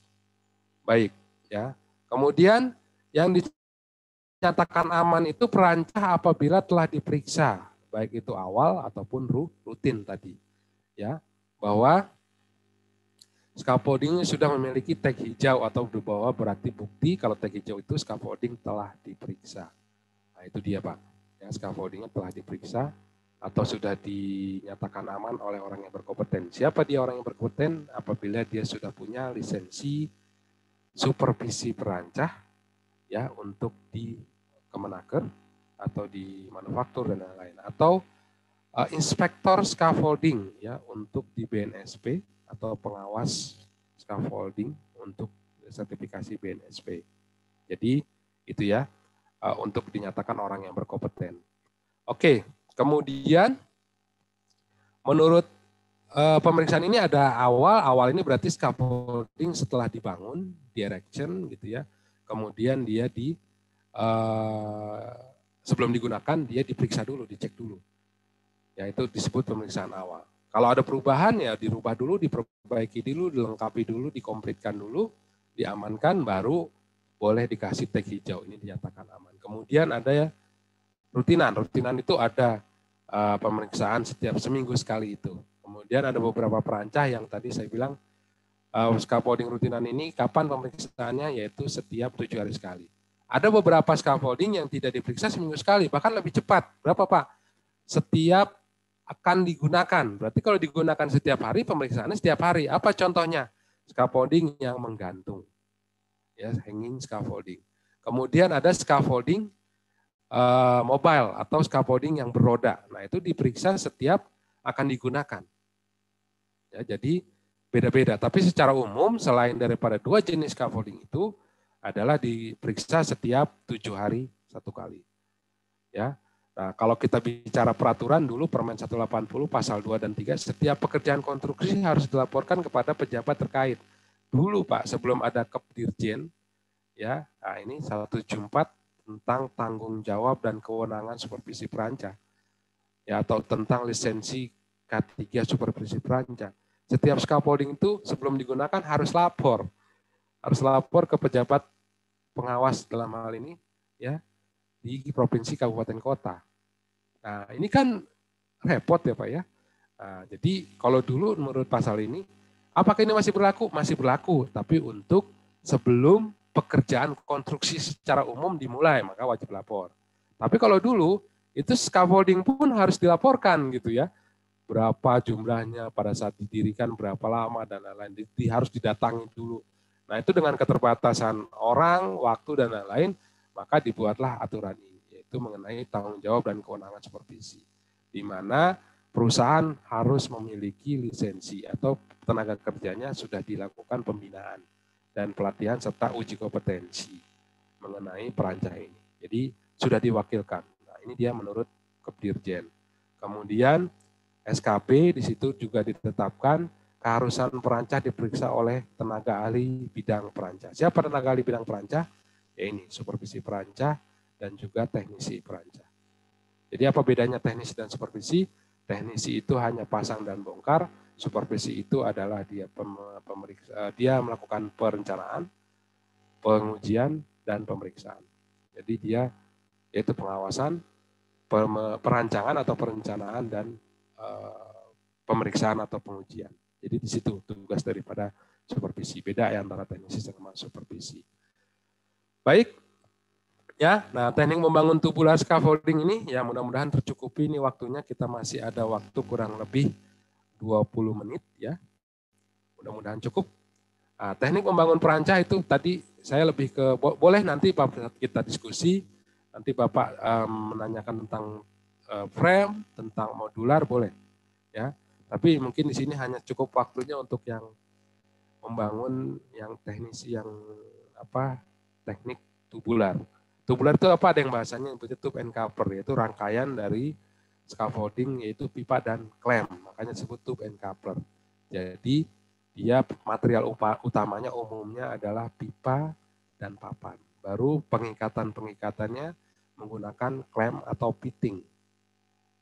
Baik, ya. Kemudian yang dinyatakan aman itu perancah apabila telah diperiksa, baik itu awal ataupun rutin tadi. Ya, bahwa scaffolding sudah memiliki tag hijau atau berbawa berarti bukti kalau tag hijau itu scaffolding telah diperiksa. Nah, itu dia Pak. Ya, scaffoldingnya telah diperiksa atau sudah dinyatakan aman oleh orang yang berkompeten. Siapa dia orang yang berkompeten? Apabila dia sudah punya lisensi supervisi perancah ya untuk di Kemenaker atau di manufaktur dan lain-lain, atau inspektor scaffolding ya untuk di BNSP atau pengawas scaffolding untuk sertifikasi BNSP. Jadi itu ya untuk dinyatakan orang yang berkompeten. Oke, kemudian menurut pemeriksaan ini ada awal ini berarti scaffolding setelah dibangun, di erection gitu ya. Kemudian dia sebelum digunakan dia diperiksa dulu, dicek dulu. Ya itu disebut pemeriksaan awal. Kalau ada perubahan ya dirubah dulu, diperbaiki dulu, dilengkapi dulu, dikomplitkan dulu, diamankan, baru boleh dikasih tag hijau, ini dinyatakan aman. Kemudian ada ya rutinan itu ada pemeriksaan setiap seminggu sekali itu. Kemudian ada beberapa perancah yang tadi saya bilang scaffolding rutinan ini kapan pemeriksaannya, yaitu setiap 7 hari sekali. Ada beberapa scaffolding yang tidak diperiksa seminggu sekali, bahkan lebih cepat. Berapa Pak? Setiap akan digunakan. Berarti kalau digunakan setiap hari, pemeriksaannya setiap hari. Apa contohnya? Scaffolding yang menggantung. Ya, hanging scaffolding. Kemudian ada scaffolding mobile atau scaffolding yang beroda. Nah, itu diperiksa setiap akan digunakan. Ya, jadi beda-beda. Tapi secara umum selain daripada 2 jenis scaffolding itu adalah diperiksa setiap 7 hari 1 kali. Ya. Nah, kalau kita bicara peraturan dulu Permen 180 pasal 2 dan 3, setiap pekerjaan konstruksi harus dilaporkan kepada pejabat terkait. Dulu Pak, sebelum ada Kepdirjen, ya, nah ini 174 tentang tanggung jawab dan kewenangan supervisi perancah, ya, atau tentang lisensi K3 supervisi perancah. Setiap scaffolding itu sebelum digunakan harus lapor ke pejabat pengawas dalam hal ini, ya, di provinsi, kabupaten, kota. Nah, ini kan repot ya Pak ya. Nah, jadi kalau dulu menurut pasal ini, apakah ini masih berlaku? Masih berlaku, tapi untuk sebelum pekerjaan konstruksi secara umum dimulai, maka wajib lapor. Tapi kalau dulu, itu scaffolding pun harus dilaporkan gitu ya. Berapa jumlahnya pada saat didirikan, berapa lama, dan lain-lain. Harus didatangi dulu. Nah, itu dengan keterbatasan orang, waktu, dan lain-lain, maka dibuatlah aturan ini, yaitu mengenai tanggung jawab dan kewenangan supervisi. Di mana perusahaan harus memiliki lisensi atau tenaga kerjanya sudah dilakukan pembinaan dan pelatihan serta uji kompetensi mengenai perancah ini. Jadi sudah diwakilkan. Nah, ini dia menurut Kepdirjen. Kemudian SKP di situ juga ditetapkan keharusan perancah diperiksa oleh tenaga ahli bidang perancah. Siapa tenaga ahli bidang perancah? Ya ini, supervisi perancah dan juga teknisi perancah. Jadi apa bedanya teknisi dan supervisi? Teknisi itu hanya pasang dan bongkar, supervisi itu adalah dia melakukan perencanaan, pengujian, dan pemeriksaan. Jadi dia yaitu pengawasan, perancangan atau perencanaan, dan pemeriksaan atau pengujian. Jadi di situ tugas daripada supervisi. Beda ya antara teknisi sama supervisi. Baik, ya. Nah, teknik membangun tubular scaffolding ini ya mudah-mudahan tercukupi ini waktunya. Kita masih ada waktu kurang lebih 20 menit ya. Mudah-mudahan cukup. Nah, teknik membangun perancah itu tadi saya lebih ke boleh nanti Pak kita diskusi. Nanti Bapak menanyakan tentang frame, tentang modular boleh ya. Tapi mungkin di sini hanya cukup waktunya untuk yang membangun yang teknisi yang teknik tubular. Tubular itu apa? Ada yang bahasanya itu tube and cover, yaitu rangkaian dari scaffolding yaitu pipa dan klem. Makanya disebut tube and cover. Jadi dia material utamanya umumnya adalah pipa dan papan. Baru pengikatannya menggunakan klem atau fitting.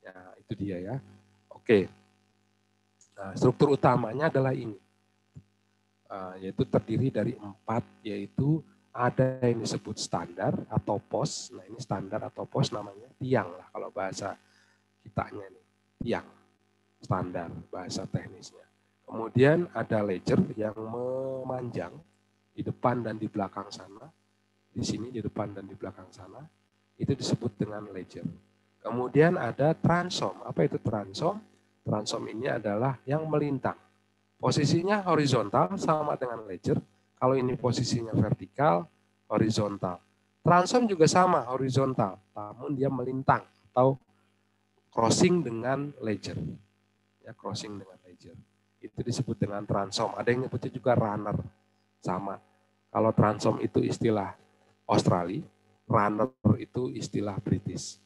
Ya, itu dia ya. Oke. Nah, struktur utamanya adalah ini, yaitu terdiri dari 4, yaitu ada yang disebut standar atau pos. Nah ini standar atau pos namanya tiang lah kalau bahasa kitanya ini, tiang standar bahasa teknisnya. Kemudian ada ledger yang memanjang di depan dan di belakang sana. Di sini di depan dan di belakang sana itu disebut dengan ledger. Kemudian ada transom. Apa itu transom? Transom ini adalah yang melintang. Posisinya horizontal sama dengan ledger. Kalau ini posisinya vertikal, horizontal. Transom juga sama, horizontal. Namun dia melintang atau crossing dengan ledger. Ya, crossing dengan ledger. Itu disebut dengan transom. Ada yang nyebutnya juga runner. Sama. Kalau transom itu istilah Australia, runner itu istilah British.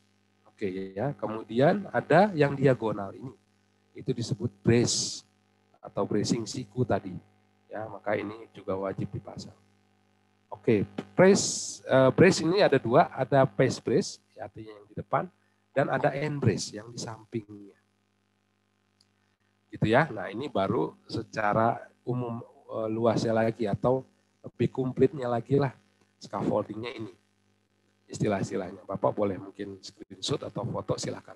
Oke ya. Kemudian ada yang diagonal ini. Itu disebut brace atau bracing siku tadi. Ya, maka ini juga wajib dipasang. Oke, brace ini ada dua, ada face brace, ya, artinya yang di depan, dan ada end brace yang di sampingnya. Gitu ya. Nah, ini baru secara umum luasnya lagi atau lebih komplitnya lagi lah scaffoldingnya ini. Istilah-istilahnya. Bapak boleh mungkin screenshot atau foto silahkan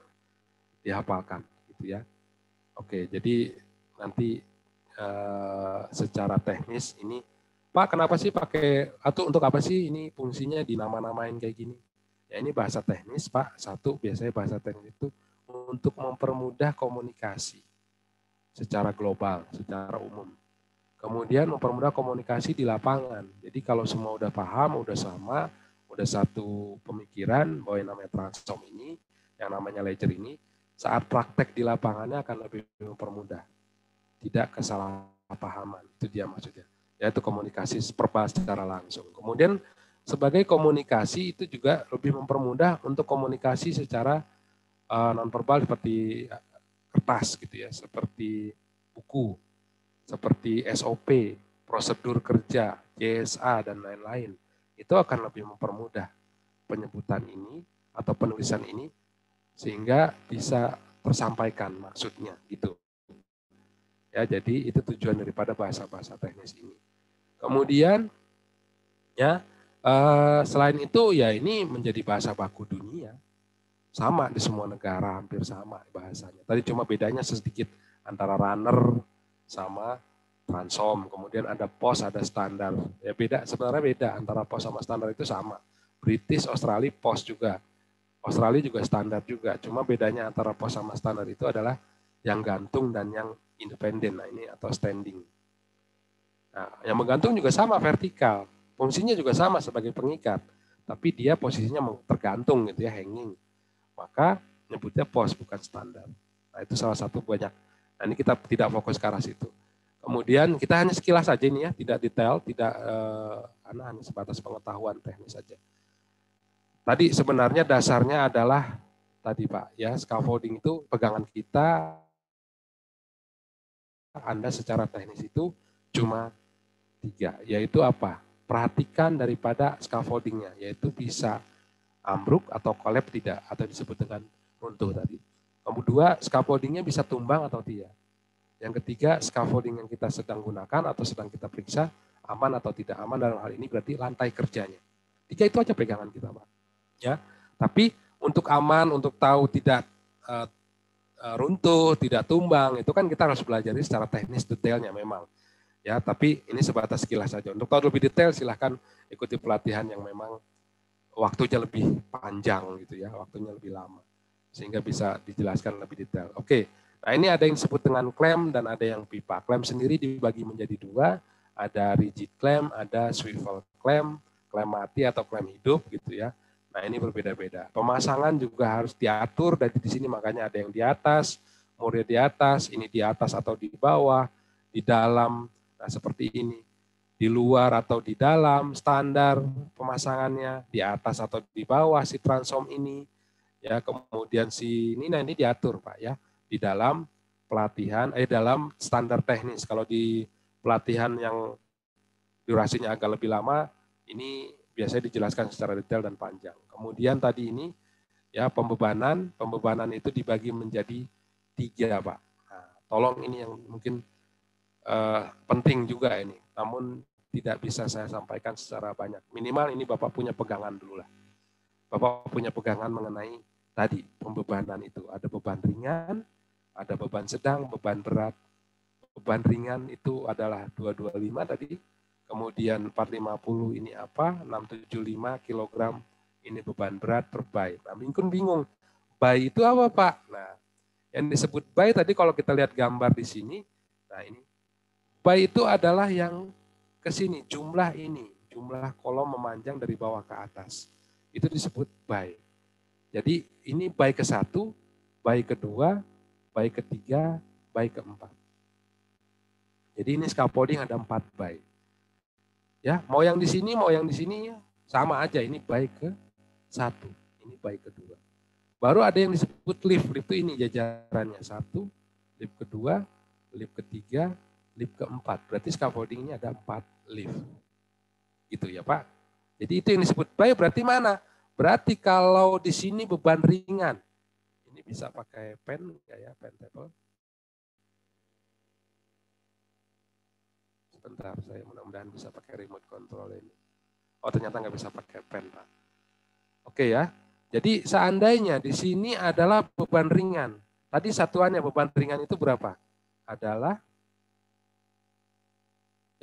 dihafalkan gitu ya. Oke, jadi nanti secara teknis ini, Pak kenapa sih pakai, atau untuk apa sih ini fungsinya dinama-namain kayak gini? Ya ini bahasa teknis Pak, satu biasanya bahasa teknis itu untuk mempermudah komunikasi secara global, secara umum. Kemudian mempermudah komunikasi di lapangan. Jadi kalau semua udah paham, udah sama, udah satu pemikiran bahwa yang namanya transom ini, yang namanya ledger ini, saat praktek di lapangannya akan lebih mempermudah. Tidak kesalahpahaman, itu dia maksudnya. Yaitu komunikasi verbal secara langsung. Kemudian sebagai komunikasi itu juga lebih mempermudah untuk komunikasi secara nonverbal seperti kertas gitu ya, seperti buku, seperti SOP, prosedur kerja, JSA, dan lain-lain. Itu akan lebih mempermudah penyebutan ini atau penulisan ini sehingga bisa tersampaikan maksudnya gitu. Ya, jadi itu tujuan daripada bahasa-bahasa teknis ini. Kemudian ya selain itu ya ini menjadi bahasa baku dunia. Sama di semua negara, hampir sama bahasanya. Tadi cuma bedanya sedikit antara runner sama transom. Kemudian ada pos, ada standar. Ya beda, sebenarnya beda antara pos sama standar itu sama. British, Australia, pos juga. Australia juga standar juga. Cuma bedanya antara pos sama standar itu adalah yang gantung dan yang independen. Nah ini atau standing. Nah, yang menggantung juga sama vertikal. Fungsinya juga sama sebagai pengikat. Tapi dia posisinya tergantung gitu ya, hanging. Maka nyebutnya pos bukan standar. Nah itu salah satu banyak. Nah ini kita tidak fokus ke arah situ. Kemudian kita hanya sekilas saja ini ya, tidak detail, tidak karena hanya sebatas pengetahuan teknis saja. Tadi sebenarnya dasarnya adalah tadi Pak ya, scaffolding itu pegangan kita, Anda secara teknis itu cuma 3, yaitu apa? Perhatikan daripada scaffoldingnya, yaitu bisa ambruk atau collapse tidak, atau disebut dengan runtuh tadi. Kedua, scaffoldingnya bisa tumbang atau tidak. Yang ketiga, scaffolding yang kita sedang gunakan atau sedang kita periksa aman atau tidak aman, dalam hal ini berarti lantai kerjanya. 3 itu aja pegangan kita, Pak. Ya, tapi untuk aman, untuk tahu tidak runtuh, tidak tumbang, itu kan kita harus belajar secara teknis detailnya memang. Ya, tapi ini sebatas sekilas saja. Untuk tahu lebih detail silahkan ikuti pelatihan yang memang waktunya lebih panjang gitu ya, waktunya lebih lama. Sehingga bisa dijelaskan lebih detail. Oke, nah ini ada yang disebut dengan klem dan ada yang pipa. Klem sendiri dibagi menjadi 2, ada rigid klem, ada swivel klem, klem mati atau klem hidup gitu ya. Nah ini berbeda-beda. Pemasangan juga harus diatur dari di sini, makanya ada yang di atas, murnya di atas, ini di atas atau di bawah, di dalam, nah seperti ini. Di luar atau di dalam, standar pemasangannya, di atas atau di bawah si transom ini. Ya, kemudian si ini, nah ini diatur Pak ya, di dalam pelatihan, dalam standar teknis. Kalau di pelatihan yang durasinya agak lebih lama, ini biasanya dijelaskan secara detail dan panjang. Kemudian tadi ini ya pembebanan itu dibagi menjadi 3 Pak. Nah, tolong ini yang mungkin penting juga ini, namun tidak bisa saya sampaikan secara banyak. Minimal ini Bapak punya pegangan dulu lah. Bapak punya pegangan mengenai tadi pembebanan itu. Ada beban ringan, ada beban sedang, beban berat. Beban ringan itu adalah 225 tadi, kemudian 450 ini apa, 675 kg ini beban berat per byte. Nah, mungkin bingung, By itu apa Pak? Nah, yang disebut by tadi kalau kita lihat gambar di sini, nah ini. By itu adalah yang ke sini, jumlah ini, jumlah kolom memanjang dari bawah ke atas. Itu disebut by. Jadi ini by ke-1, by ke-2, by ke-3, by ke-4. Jadi ini scaffolding ada 4 by. Ya, mau yang di sini, mau yang di sini ya, sama aja. Ini by ke-1, ini by ke-2. Baru ada yang disebut lift. Lift itu ini jajarannya 1, lift ke-2, lift ke-3, lift ke-4. Berarti scaffolding ini ada 4 lift. Gitu ya Pak. Jadi itu yang disebut by berarti mana? Berarti kalau di sini beban ringan. Ini bisa pakai pen enggak ya, pen table. Sebentar, saya mudah-mudahan bisa pakai remote control ini. Oh ternyata nggak bisa pakai pen Pak. Oke ya. Jadi seandainya di sini adalah beban ringan. Tadi satuannya beban ringan itu berapa? Adalah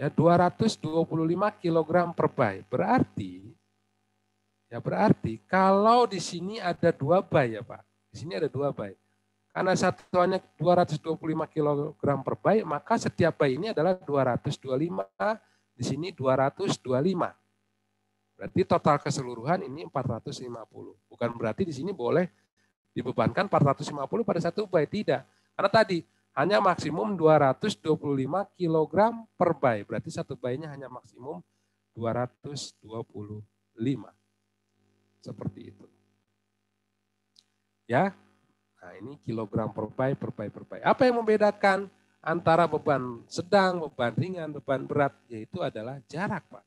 ya 225 kg per by. Berarti kalau di sini ada 2 by ya Pak. Di sini ada 2 by. Karena satuannya 225 kg per by, maka setiap by ini adalah 225, di sini 225. Berarti total keseluruhan ini 450. Bukan berarti di sini boleh dibebankan 450 pada satu by, tidak. Karena tadi hanya maksimum 225 kg per by. Berarti satu by-nya hanya maksimum 225. Seperti itu. Ya. Nah, ini kilogram per by, per by, per by. Apa yang membedakan antara beban sedang, beban ringan, beban berat? Yaitu adalah jarak, Pak.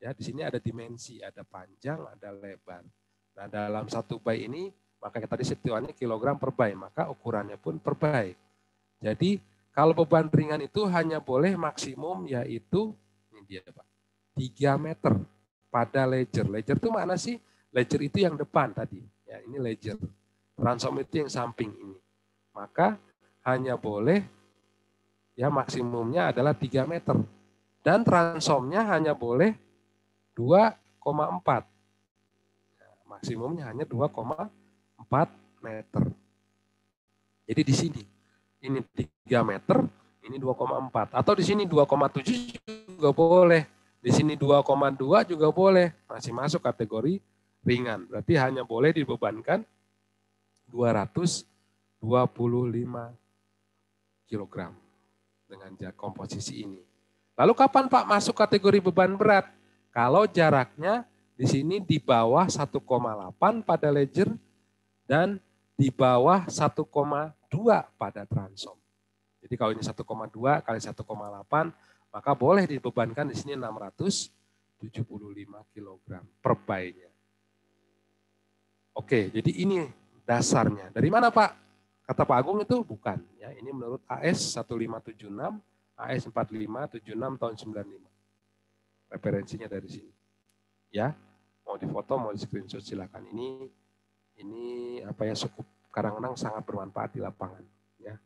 Ya, di sini ada dimensi, ada panjang, ada lebar. Nah, dalam satu by ini, maka tadi setiannya kilogram per by, maka ukurannya pun per by. Jadi, kalau beban ringan itu hanya boleh maksimum yaitu, ini dia Pak, 3 meter pada ledger. Ledger itu mana sih? Ledger itu yang depan tadi. Ya, ini ledger. Transom itu yang samping ini. Maka hanya boleh, ya maksimumnya adalah 3 meter. Dan transomnya hanya boleh 2,4. Nah, maksimumnya hanya 2,4 meter. Jadi di sini, ini 3 meter, ini 2,4. Atau di sini 2,7 juga boleh. Di sini 2,2 juga boleh. Masih masuk kategori ringan. Berarti hanya boleh dibebankan 225 kg dengan komposisi ini. Lalu kapan Pak masuk kategori beban berat? Kalau jaraknya di sini di bawah 1,8 pada ledger dan di bawah 1,2 pada transom. Jadi kalau ini 1,2 kali 1,8 maka boleh dibebankan di sini 675 kg per by-nya. Oke, jadi ini dasarnya. Dari mana Pak? Kata Pak Agung itu bukan. Ya, ini menurut AS 1576, AS 4576 tahun 95. Referensinya dari sini. Ya, mau difoto, mau di screenshot silakan. Ini apa ya, suku Karangrenang sangat bermanfaat di lapangan. Ya,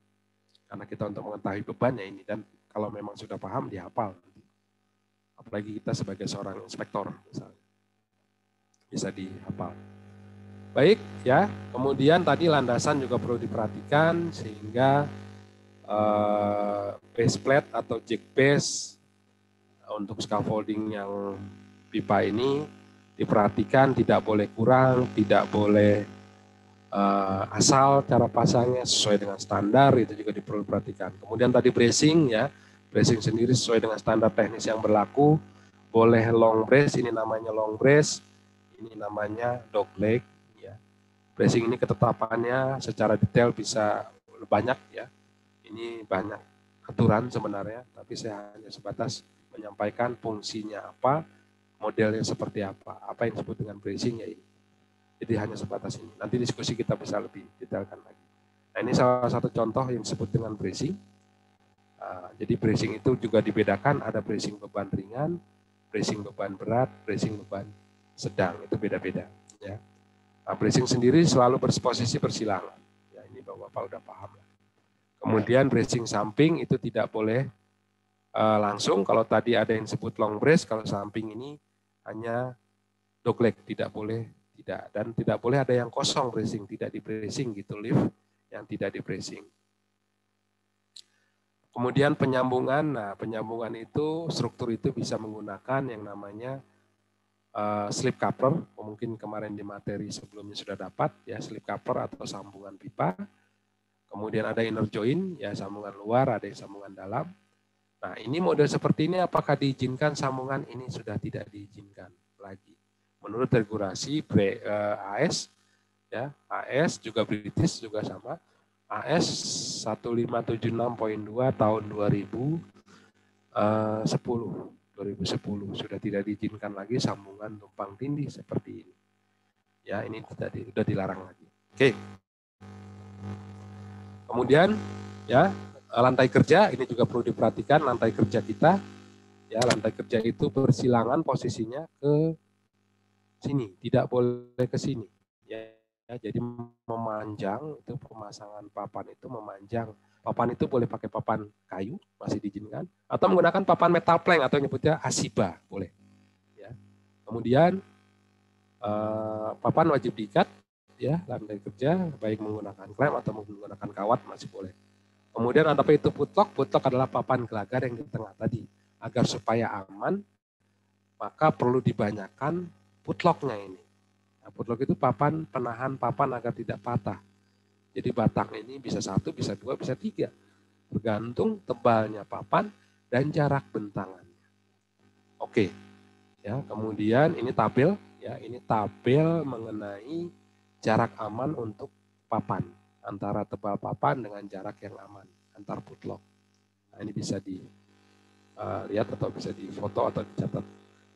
karena kita untuk mengetahui bebannya ini dan kalau memang sudah paham dihafal. Apalagi kita sebagai seorang inspektor misalnya, bisa dihafal. Baik, ya. Kemudian tadi landasan juga perlu diperhatikan sehingga base plate atau jack base untuk scaffolding yang pipa ini diperhatikan, tidak boleh kurang, tidak boleh asal cara pasangnya sesuai dengan standar, itu juga perlu diperhatikan. Kemudian tadi bracing ya, bracing sendiri sesuai dengan standar teknis yang berlaku. Boleh long brace, ini namanya long brace, ini namanya dog leg. Bracing ini ketetapannya secara detail bisa banyak ya. Ini banyak aturan sebenarnya, tapi saya hanya sebatas menyampaikan fungsinya apa, modelnya seperti apa yang disebut dengan bracing ya ini. Jadi hanya sebatas ini. Nanti diskusi kita bisa lebih detailkan lagi. Nah ini salah satu contoh yang disebut dengan bracing. Jadi bracing itu juga dibedakan, ada bracing beban ringan, bracing beban berat, bracing beban sedang, itu beda-beda ya. Nah, bracing sendiri selalu berposisi bersilangan. Ya, ini Bapak-Bapak udah paham. Kemudian bracing samping itu tidak boleh langsung. Kalau tadi ada yang disebut long brace, kalau samping ini hanya dogleg, tidak boleh tidak, dan tidak boleh ada yang kosong bracing, tidak di bracing gitu, lift yang tidak di bracing. Kemudian penyambungan, nah penyambungan itu struktur itu bisa menggunakan yang namanya slip coupler, mungkin kemarin di materi sebelumnya sudah dapat ya, slip coupler atau sambungan pipa. Kemudian ada inner joint, ya sambungan luar, ada yang sambungan dalam. Nah ini model seperti ini apakah diizinkan sambungan? Ini sudah tidak diizinkan lagi. Menurut regulasi AS, ya AS juga British juga sama. AS 1576.2 tahun 2010 sudah tidak diizinkan lagi sambungan tumpang tindih seperti ini. Ya, ini sudah dilarang lagi. Oke. Kemudian ya, lantai kerja ini juga perlu diperhatikan, lantai kerja kita. Ya, lantai kerja itu bersilangan posisinya ke sini, tidak boleh ke sini. Ya, jadi memanjang, itu pemasangan papan itu memanjang. Papan itu boleh pakai papan kayu, masih diizinkan, atau menggunakan papan metal plank atau nyebutnya asiba, boleh. Ya. Kemudian papan wajib diikat, ya lantai kerja, baik menggunakan klem atau menggunakan kawat masih boleh. Kemudian ada apa itu putlok? Putlok adalah papan gelagar yang di tengah tadi. Agar supaya aman, maka perlu dibanyakan putloknya ini. Nah, putlok itu papan penahan papan agar tidak patah. Jadi batang ini bisa 1, bisa 2, bisa 3. Bergantung tebalnya papan dan jarak bentangannya. Oke. Ya, kemudian ini tabel, ya, ini tabel mengenai jarak aman untuk papan antara tebal papan dengan jarak yang aman antar putlok. Nah, ini bisa dilihat atau bisa difoto atau dicatat.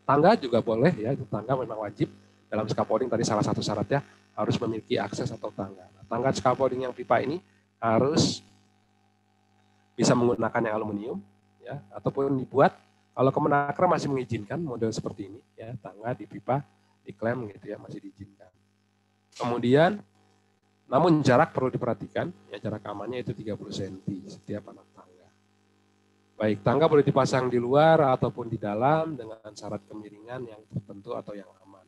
Tangga juga boleh ya, tangga memang wajib dalam scaffolding tadi salah satu syaratnya harus memiliki akses atau tangga. Nah, tangga scaffolding yang pipa ini harus bisa menggunakan yang aluminium ya, ataupun dibuat kalau Kemenaker masih mengizinkan model seperti ini ya, tangga di pipa diklaim gitu ya, masih diizinkan. Kemudian namun jarak perlu diperhatikan ya, jarak amannya itu 30 cm setiap anak tangga. Baik, tangga boleh dipasang di luar ataupun di dalam dengan syarat kemiringan yang tertentu atau yang aman.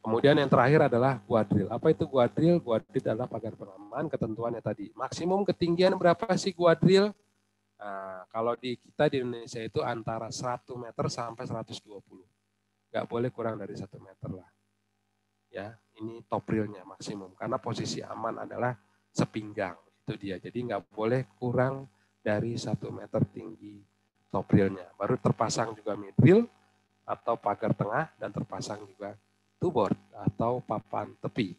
Kemudian yang terakhir adalah guardrail. Apa itu guardrail? Guardrail adalah pagar pengaman, ketentuannya tadi. Maksimum ketinggian berapa sih guardrail? Nah, kalau di kita di Indonesia itu antara 100 meter sampai 120. Nggak boleh kurang dari 1 meter lah. Ya, ini top railnya maksimum. Karena posisi aman adalah sepinggang. Itu dia. Jadi nggak boleh kurang dari 1 meter tinggi top railnya. Baru terpasang juga mid rail atau pagar tengah dan terpasang juga two-board atau papan tepi.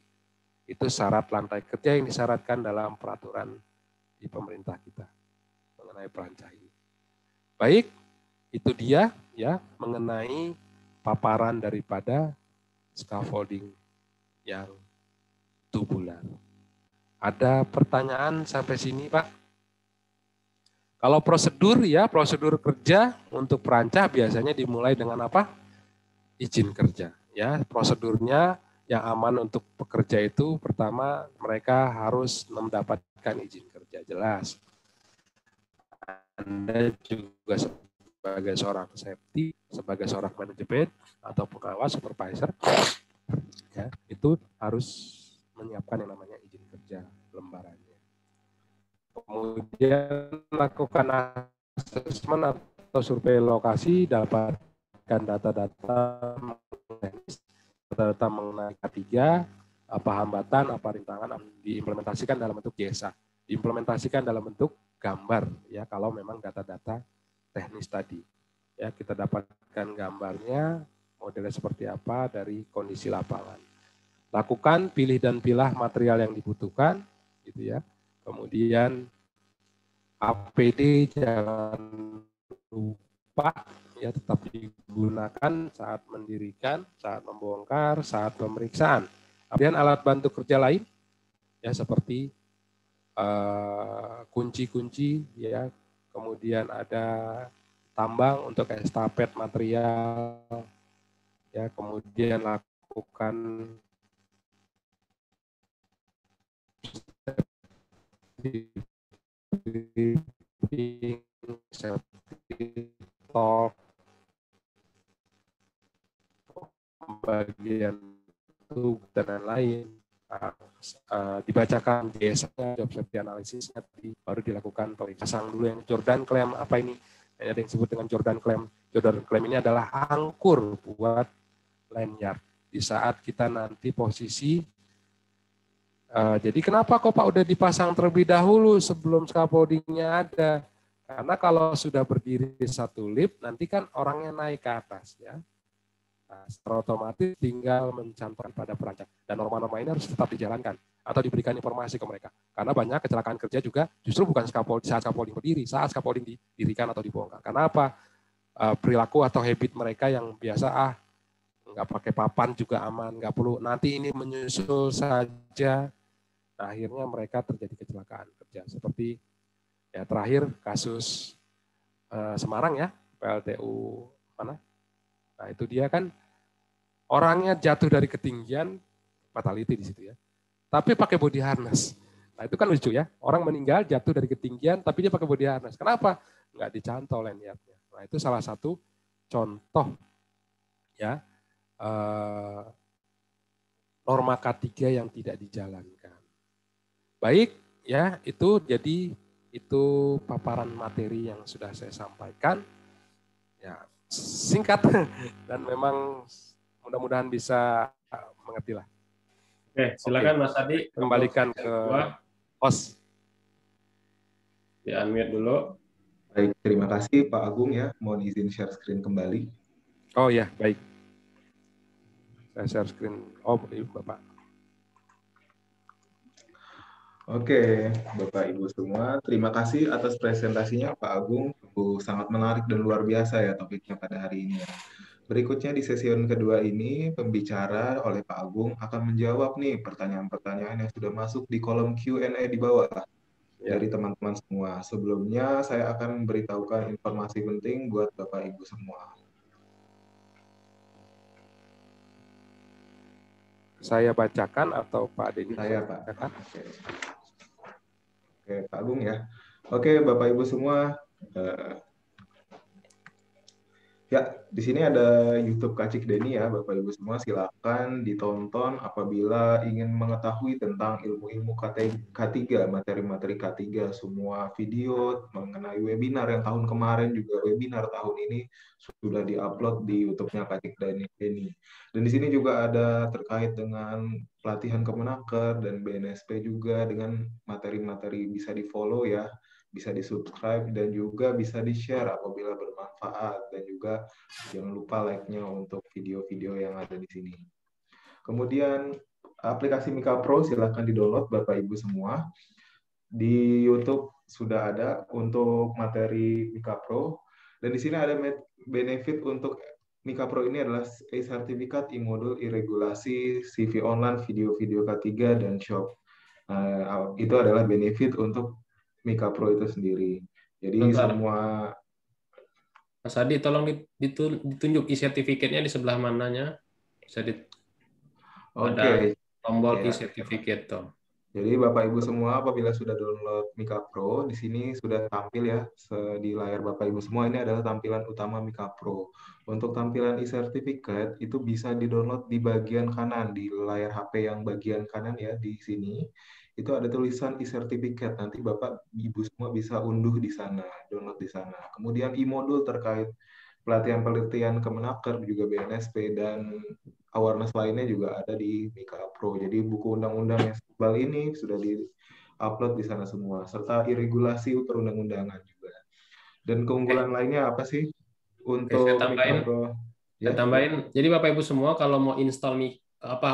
Itu syarat lantai kerja yang disyaratkan dalam peraturan di pemerintah kita mengenai perancah ini. Baik, itu dia ya mengenai paparan daripada scaffolding yang tubular. Ada pertanyaan sampai sini, Pak? Kalau prosedur ya, prosedur kerja untuk perancah biasanya dimulai dengan apa? Izin kerja. Ya, prosedurnya yang aman untuk pekerja itu pertama mereka harus mendapatkan izin kerja, jelas. Anda juga sebagai seorang safety, sebagai seorang manajemen atau pengawas supervisor, ya itu harus menyiapkan yang namanya izin kerja lembarannya. Kemudian lakukan asesmen atau survei lokasi, dapatkan data-data mengenai K3, apa hambatan, apa rintangan, diimplementasikan dalam bentuk JSA, diimplementasikan dalam bentuk gambar ya kalau memang data-data teknis tadi. Ya, kita dapatkan gambarnya, modelnya seperti apa dari kondisi lapangan. Lakukan pilih dan pilah material yang dibutuhkan gitu ya. Kemudian APD jangan lupa ya tetap digunakan saat mendirikan, saat membongkar, saat pemeriksaan. Kemudian alat bantu kerja lain ya seperti kunci-kunci ya, kemudian ada tambang untuk estafet material ya, kemudian lakukan safety talk, pembagian satu dan lain-lain. Dibacakan biasanya job safety analisisnya, baru dilakukan pasang dulu yang Jordan claim. Apa ini? Ada yang disebut dengan Jordan claim. Jordan claim ini adalah angkur buat lanyard di saat kita nanti posisi. Jadi kenapa kok Pak udah dipasang terlebih dahulu sebelum scaffoldingnya ada? Karena kalau sudah berdiri satu lip, nanti kan orangnya naik ke atas, ya. Nah, secara otomatis tinggal mencantumkan pada perancang. Dan norma-norma ini harus tetap dijalankan atau diberikan informasi ke mereka. Karena banyak kecelakaan kerja juga justru bukan saat scaffolding berdiri, saat scaffolding didirikan atau dibongkar. Karena apa? Perilaku atau habit mereka yang biasa, nggak pakai papan juga aman, nggak perlu, nanti ini menyusul saja. Nah, akhirnya mereka terjadi kecelakaan kerja. Seperti ya terakhir kasus Semarang ya, PLTU mana? Nah, itu dia kan orangnya jatuh dari ketinggian, fatality di situ ya. Tapi pakai body harness. Nah, itu kan lucu ya. Orang meninggal jatuh dari ketinggian, tapi dia pakai body harness. Kenapa? Nggak dicantol lanyardnya. Nah, itu salah satu contoh ya norma K3 yang tidak dijalankan. Baik, ya itu jadi itu paparan materi yang sudah saya sampaikan. Ya, singkat dan memang mudah-mudahan bisa mengerti lah. Oke, silakan Mas Adi. Kembalikan ke host. Di unmute dulu. Baik, terima kasih Pak Agung ya. Mohon izin share screen kembali. Oh ya, baik. Saya share screen. Oh, Bapak. Oke, Bapak Ibu semua, terima kasih atas presentasinya Pak Agung. Sangat menarik dan luar biasa ya topiknya pada hari ini. Berikutnya di session kedua ini, pembicara oleh Pak Agung akan menjawab nih pertanyaan-pertanyaan yang sudah masuk di kolom Q&A di bawah dari teman-teman semua. Sebelumnya saya akan memberitahukan informasi penting buat Bapak Ibu semua. Saya bacakan atau Pak Denny? Saya Pak. Oke, Pak Agung ya. Oke, Bapak Ibu semua. Ya, di sini ada YouTube Kacik Denny ya, Bapak Ibu semua. Silakan ditonton apabila ingin mengetahui tentang ilmu-ilmu K3, materi-materi K3, semua video mengenai webinar yang tahun kemarin juga webinar tahun ini sudah diupload di YouTube-nya Kacik Denny. Dan di sini juga ada terkait dengan pelatihan Kemenaker dan BNSP juga dengan materi-materi bisa di-follow ya, bisa di-subscribe dan juga bisa di-share apabila bermanfaat, dan juga jangan lupa like-nya untuk video-video yang ada di sini. Kemudian aplikasi Mika Pro silahkan di-download Bapak Ibu semua. Di YouTube sudah ada untuk materi Mika Pro, dan di sini ada benefit untuk Mika Pro ini adalah e-sertifikat, e-modul, e-regulasi, CV online, video-video K3 dan shop. Itu adalah benefit untuk Mika Pro itu sendiri. Jadi semua. Mas Adi, tolong ditunjuk e-sertifikatnya di sebelah mananya. Bisa ada tombol e-sertifikat tuh. Jadi Bapak Ibu semua apabila sudah download Mika Pro, di sini sudah tampil ya di layar Bapak Ibu semua, ini adalah tampilan utama Mika Pro. Untuk tampilan e-sertifikat itu bisa di-download di bagian kanan di layar HP yang bagian kanan ya, di sini. Itu ada tulisan e-sertifikat, nanti Bapak Ibu semua bisa unduh di sana, download di sana. Kemudian e-modul terkait pelatihan-pelatihan Kemenaker, juga BNSP, dan awareness lainnya juga ada di Mika Pro. Jadi buku undang-undang yang sebal ini sudah di-upload di sana semua, serta irregulasi perundang-undangan juga. Dan keunggulan lainnya apa sih untuk Mika Pro? Saya tambahin, jadi Bapak Ibu semua kalau mau install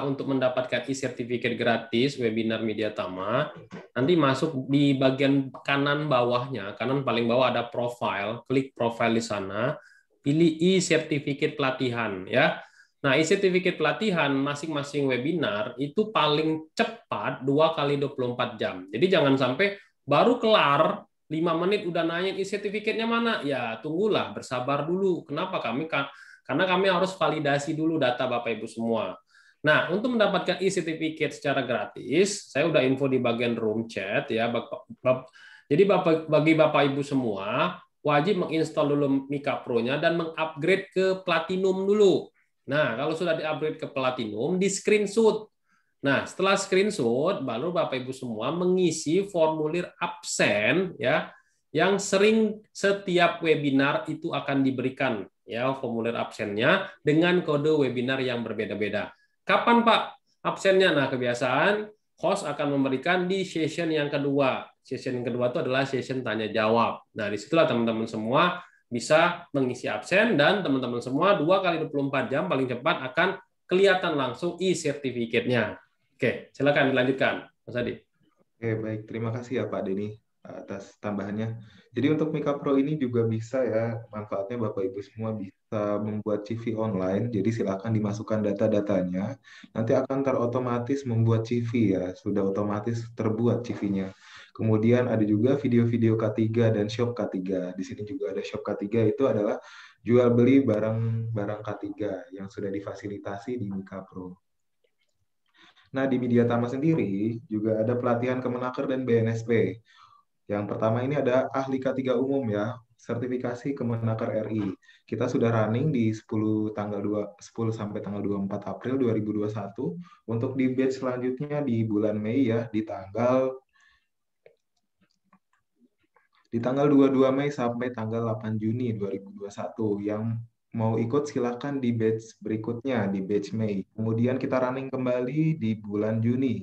untuk mendapatkan e-sertifikat gratis webinar Media Tama, nanti masuk di bagian kanan bawahnya, kanan paling bawah ada profile, klik profile di sana, pilih e-sertifikat pelatihan ya. Nah, e-sertifikat pelatihan masing-masing webinar itu paling cepat 2x24 jam. Jadi jangan sampai baru kelar 5 menit udah nanya e-sertifikatnya mana. Ya, tunggulah, bersabar dulu. Kenapa karena kami harus validasi dulu data Bapak Ibu semua. Nah, untuk mendapatkan e-sertifikat secara gratis, saya udah info di bagian room chat ya. Jadi bagi Bapak Ibu semua wajib menginstal dulu Mika Pro-nya dan mengupgrade ke Platinum dulu. Nah, kalau sudah di-upgrade ke Platinum, di screenshot. Nah, setelah screenshot, baru Bapak Ibu semua mengisi formulir absen ya, yang sering setiap webinar itu akan diberikan ya formulir absennya dengan kode webinar yang berbeda-beda. Kapan Pak absennya? Nah, kebiasaan host akan memberikan di session yang kedua. Session yang kedua itu adalah session tanya jawab. Nah, disitulah teman-teman semua bisa mengisi absen dan teman-teman semua 2 kali 24 jam paling cepat akan kelihatan langsung e-sertifikatnya. Oke, silakan dilanjutkan, Mas Adi. Oke, baik. Terima kasih ya Pak Denny atas tambahannya. Jadi untuk Mika Pro ini juga bisa ya, manfaatnya Bapak Ibu semua bisa membuat CV online. Jadi silakan dimasukkan data-datanya. Nanti akan terotomatis membuat CV ya, sudah otomatis terbuat CV-nya. Kemudian ada juga video-video K3 dan shop K3. Di sini juga ada shop K3, itu adalah jual beli barang-barang K3 yang sudah difasilitasi di Mika Pro. Nah, di Mediatama sendiri juga ada pelatihan Kemenaker dan BNSP. Yang pertama ini ada ahli K3 umum ya, sertifikasi Kemenaker RI. Kita sudah running di 10 sampai tanggal 24 April 2021. Untuk di batch selanjutnya di bulan Mei ya, di tanggal 22 Mei sampai tanggal 8 Juni 2021. Yang mau ikut silakan di batch berikutnya, di batch Mei. Kemudian kita running kembali di bulan Juni,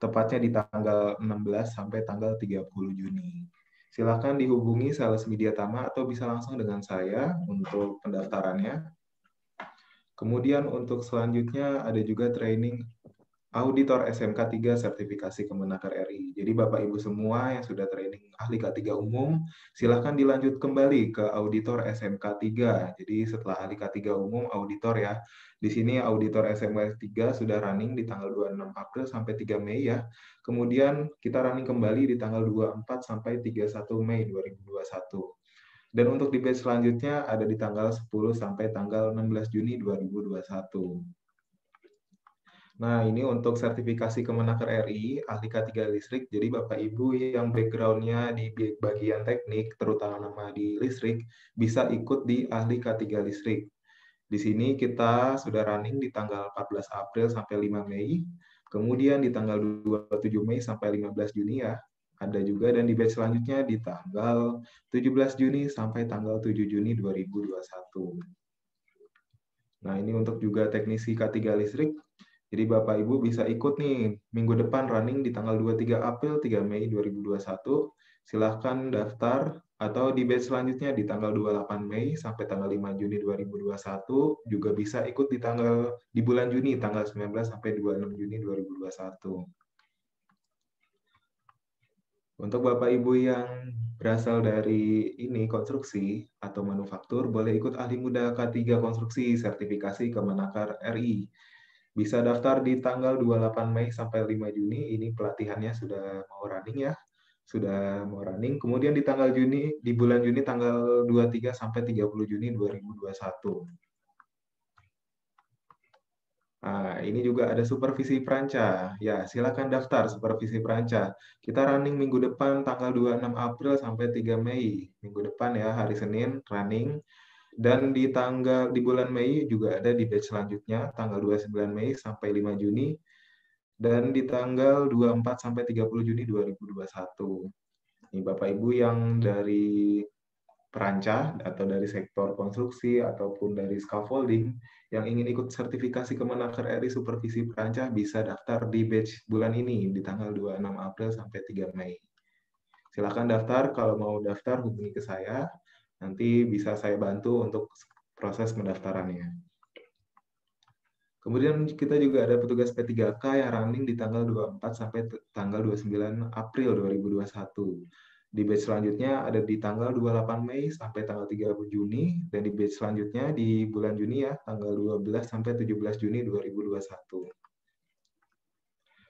tepatnya di tanggal 16 sampai tanggal 30 Juni. Silakan dihubungi sales Mediatama atau bisa langsung dengan saya untuk pendaftarannya. Kemudian untuk selanjutnya ada juga training Auditor SMK 3 sertifikasi Kemenaker RI. Jadi Bapak Ibu semua yang sudah training ahli K3 umum, silahkan dilanjut kembali ke Auditor SMK 3. Jadi setelah ahli K3 umum, auditor ya. Di sini Auditor SMK 3 sudah running di tanggal 26 April sampai 3 Mei ya. Kemudian kita running kembali di tanggal 24 sampai 31 Mei 2021. Dan untuk di batch selanjutnya ada di tanggal 10 sampai tanggal 16 Juni 2021. Nah, ini untuk sertifikasi Kemenaker RI, ahli K3 listrik. Jadi Bapak Ibu yang background-nya di bagian teknik, terutama di listrik, bisa ikut di ahli K3 listrik. Di sini kita sudah running di tanggal 14 April sampai 5 Mei, kemudian di tanggal 27 Mei sampai 15 Juni ya, ada juga, dan di batch selanjutnya di tanggal 17 Juni sampai tanggal 7 Juni 2021. Nah, ini untuk juga teknisi K3 listrik. Jadi Bapak Ibu bisa ikut nih minggu depan running di tanggal 23 April 3 Mei 2021. Silahkan daftar atau di batch selanjutnya di tanggal 28 Mei sampai tanggal 5 Juni 2021 juga bisa ikut di bulan Juni tanggal 19 sampai 26 Juni 2021. Untuk Bapak Ibu yang berasal dari ini konstruksi atau manufaktur boleh ikut ahli muda K3 konstruksi sertifikasi Kemenaker RI. Bisa daftar di tanggal 28 Mei sampai 5 Juni, ini pelatihannya sudah mau running ya. Sudah mau running. Kemudian di tanggal Juni, di bulan Juni tanggal 23 sampai 30 Juni 2021. Nah, ini juga ada supervisi peranca. Ya, silakan daftar supervisi peranca. Kita running minggu depan tanggal 26 April sampai 3 Mei. Minggu depan ya, hari Senin running. Dan di bulan Mei juga ada di batch selanjutnya, tanggal 29 Mei sampai 5 Juni, dan di tanggal 24 sampai 30 Juni 2021. Ini Bapak Ibu yang dari peranca atau dari sektor konstruksi ataupun dari scaffolding yang ingin ikut sertifikasi Kemenaker RI Supervisi Peranca bisa daftar di batch bulan ini di tanggal 26 April sampai 3 Mei. Silakan daftar, kalau mau daftar hubungi ke saya. Nanti bisa saya bantu untuk proses pendaftarannya. Kemudian kita juga ada petugas P3K yang running di tanggal 24 sampai tanggal 29 April 2021. Di batch selanjutnya ada di tanggal 28 Mei sampai tanggal 30 Juni, dan di batch selanjutnya di bulan Juni ya, tanggal 12 sampai 17 Juni 2021.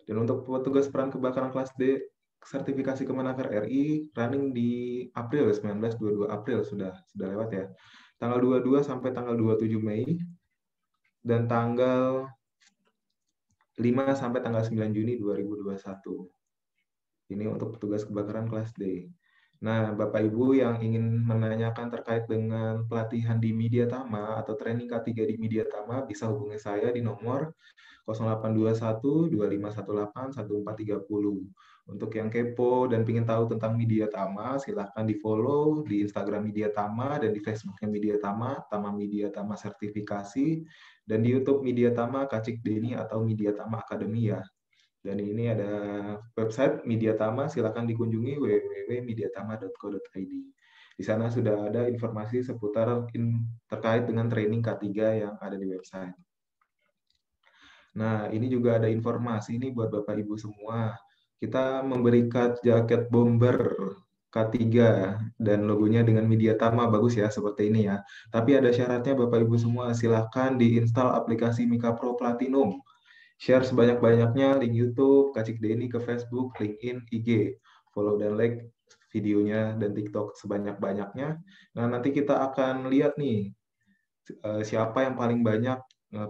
Dan untuk petugas peran kebakaran kelas D sertifikasi Kemenaker RI running di April 22 April sudah lewat ya. Tanggal 22 sampai tanggal 27 Mei dan tanggal 5 sampai tanggal 9 Juni 2021. Ini untuk petugas kebakaran kelas D. Nah, Bapak Ibu yang ingin menanyakan terkait dengan pelatihan di Media Tama atau training K3 di Media Tama, bisa hubungi saya di nomor 0821 2518 1430. Untuk yang kepo dan ingin tahu tentang Media Tama, silahkan di-follow di Instagram Media Tama dan di Facebooknya Media Tama, Tama Media Tama Sertifikasi, dan di YouTube Media Tama Kacik Deni atau Media Tama Academy ya. Dan ini ada website Media Tama, silakan dikunjungi www.mediatama.co.id. Di sana sudah ada informasi seputar terkait dengan training K3 yang ada di website. Nah, ini juga ada informasi nih buat Bapak Ibu semua. Kita memberikan jaket bomber K3 dan logonya dengan Media Tama, bagus ya seperti ini ya. Tapi ada syaratnya Bapak Ibu semua, silakan diinstal aplikasi Mika Pro Platinum. Share sebanyak-banyaknya link YouTube, Kacik Deni ke Facebook, LinkedIn, IG. Follow dan like videonya dan TikTok sebanyak-banyaknya. Nah, nanti kita akan lihat nih siapa yang paling banyak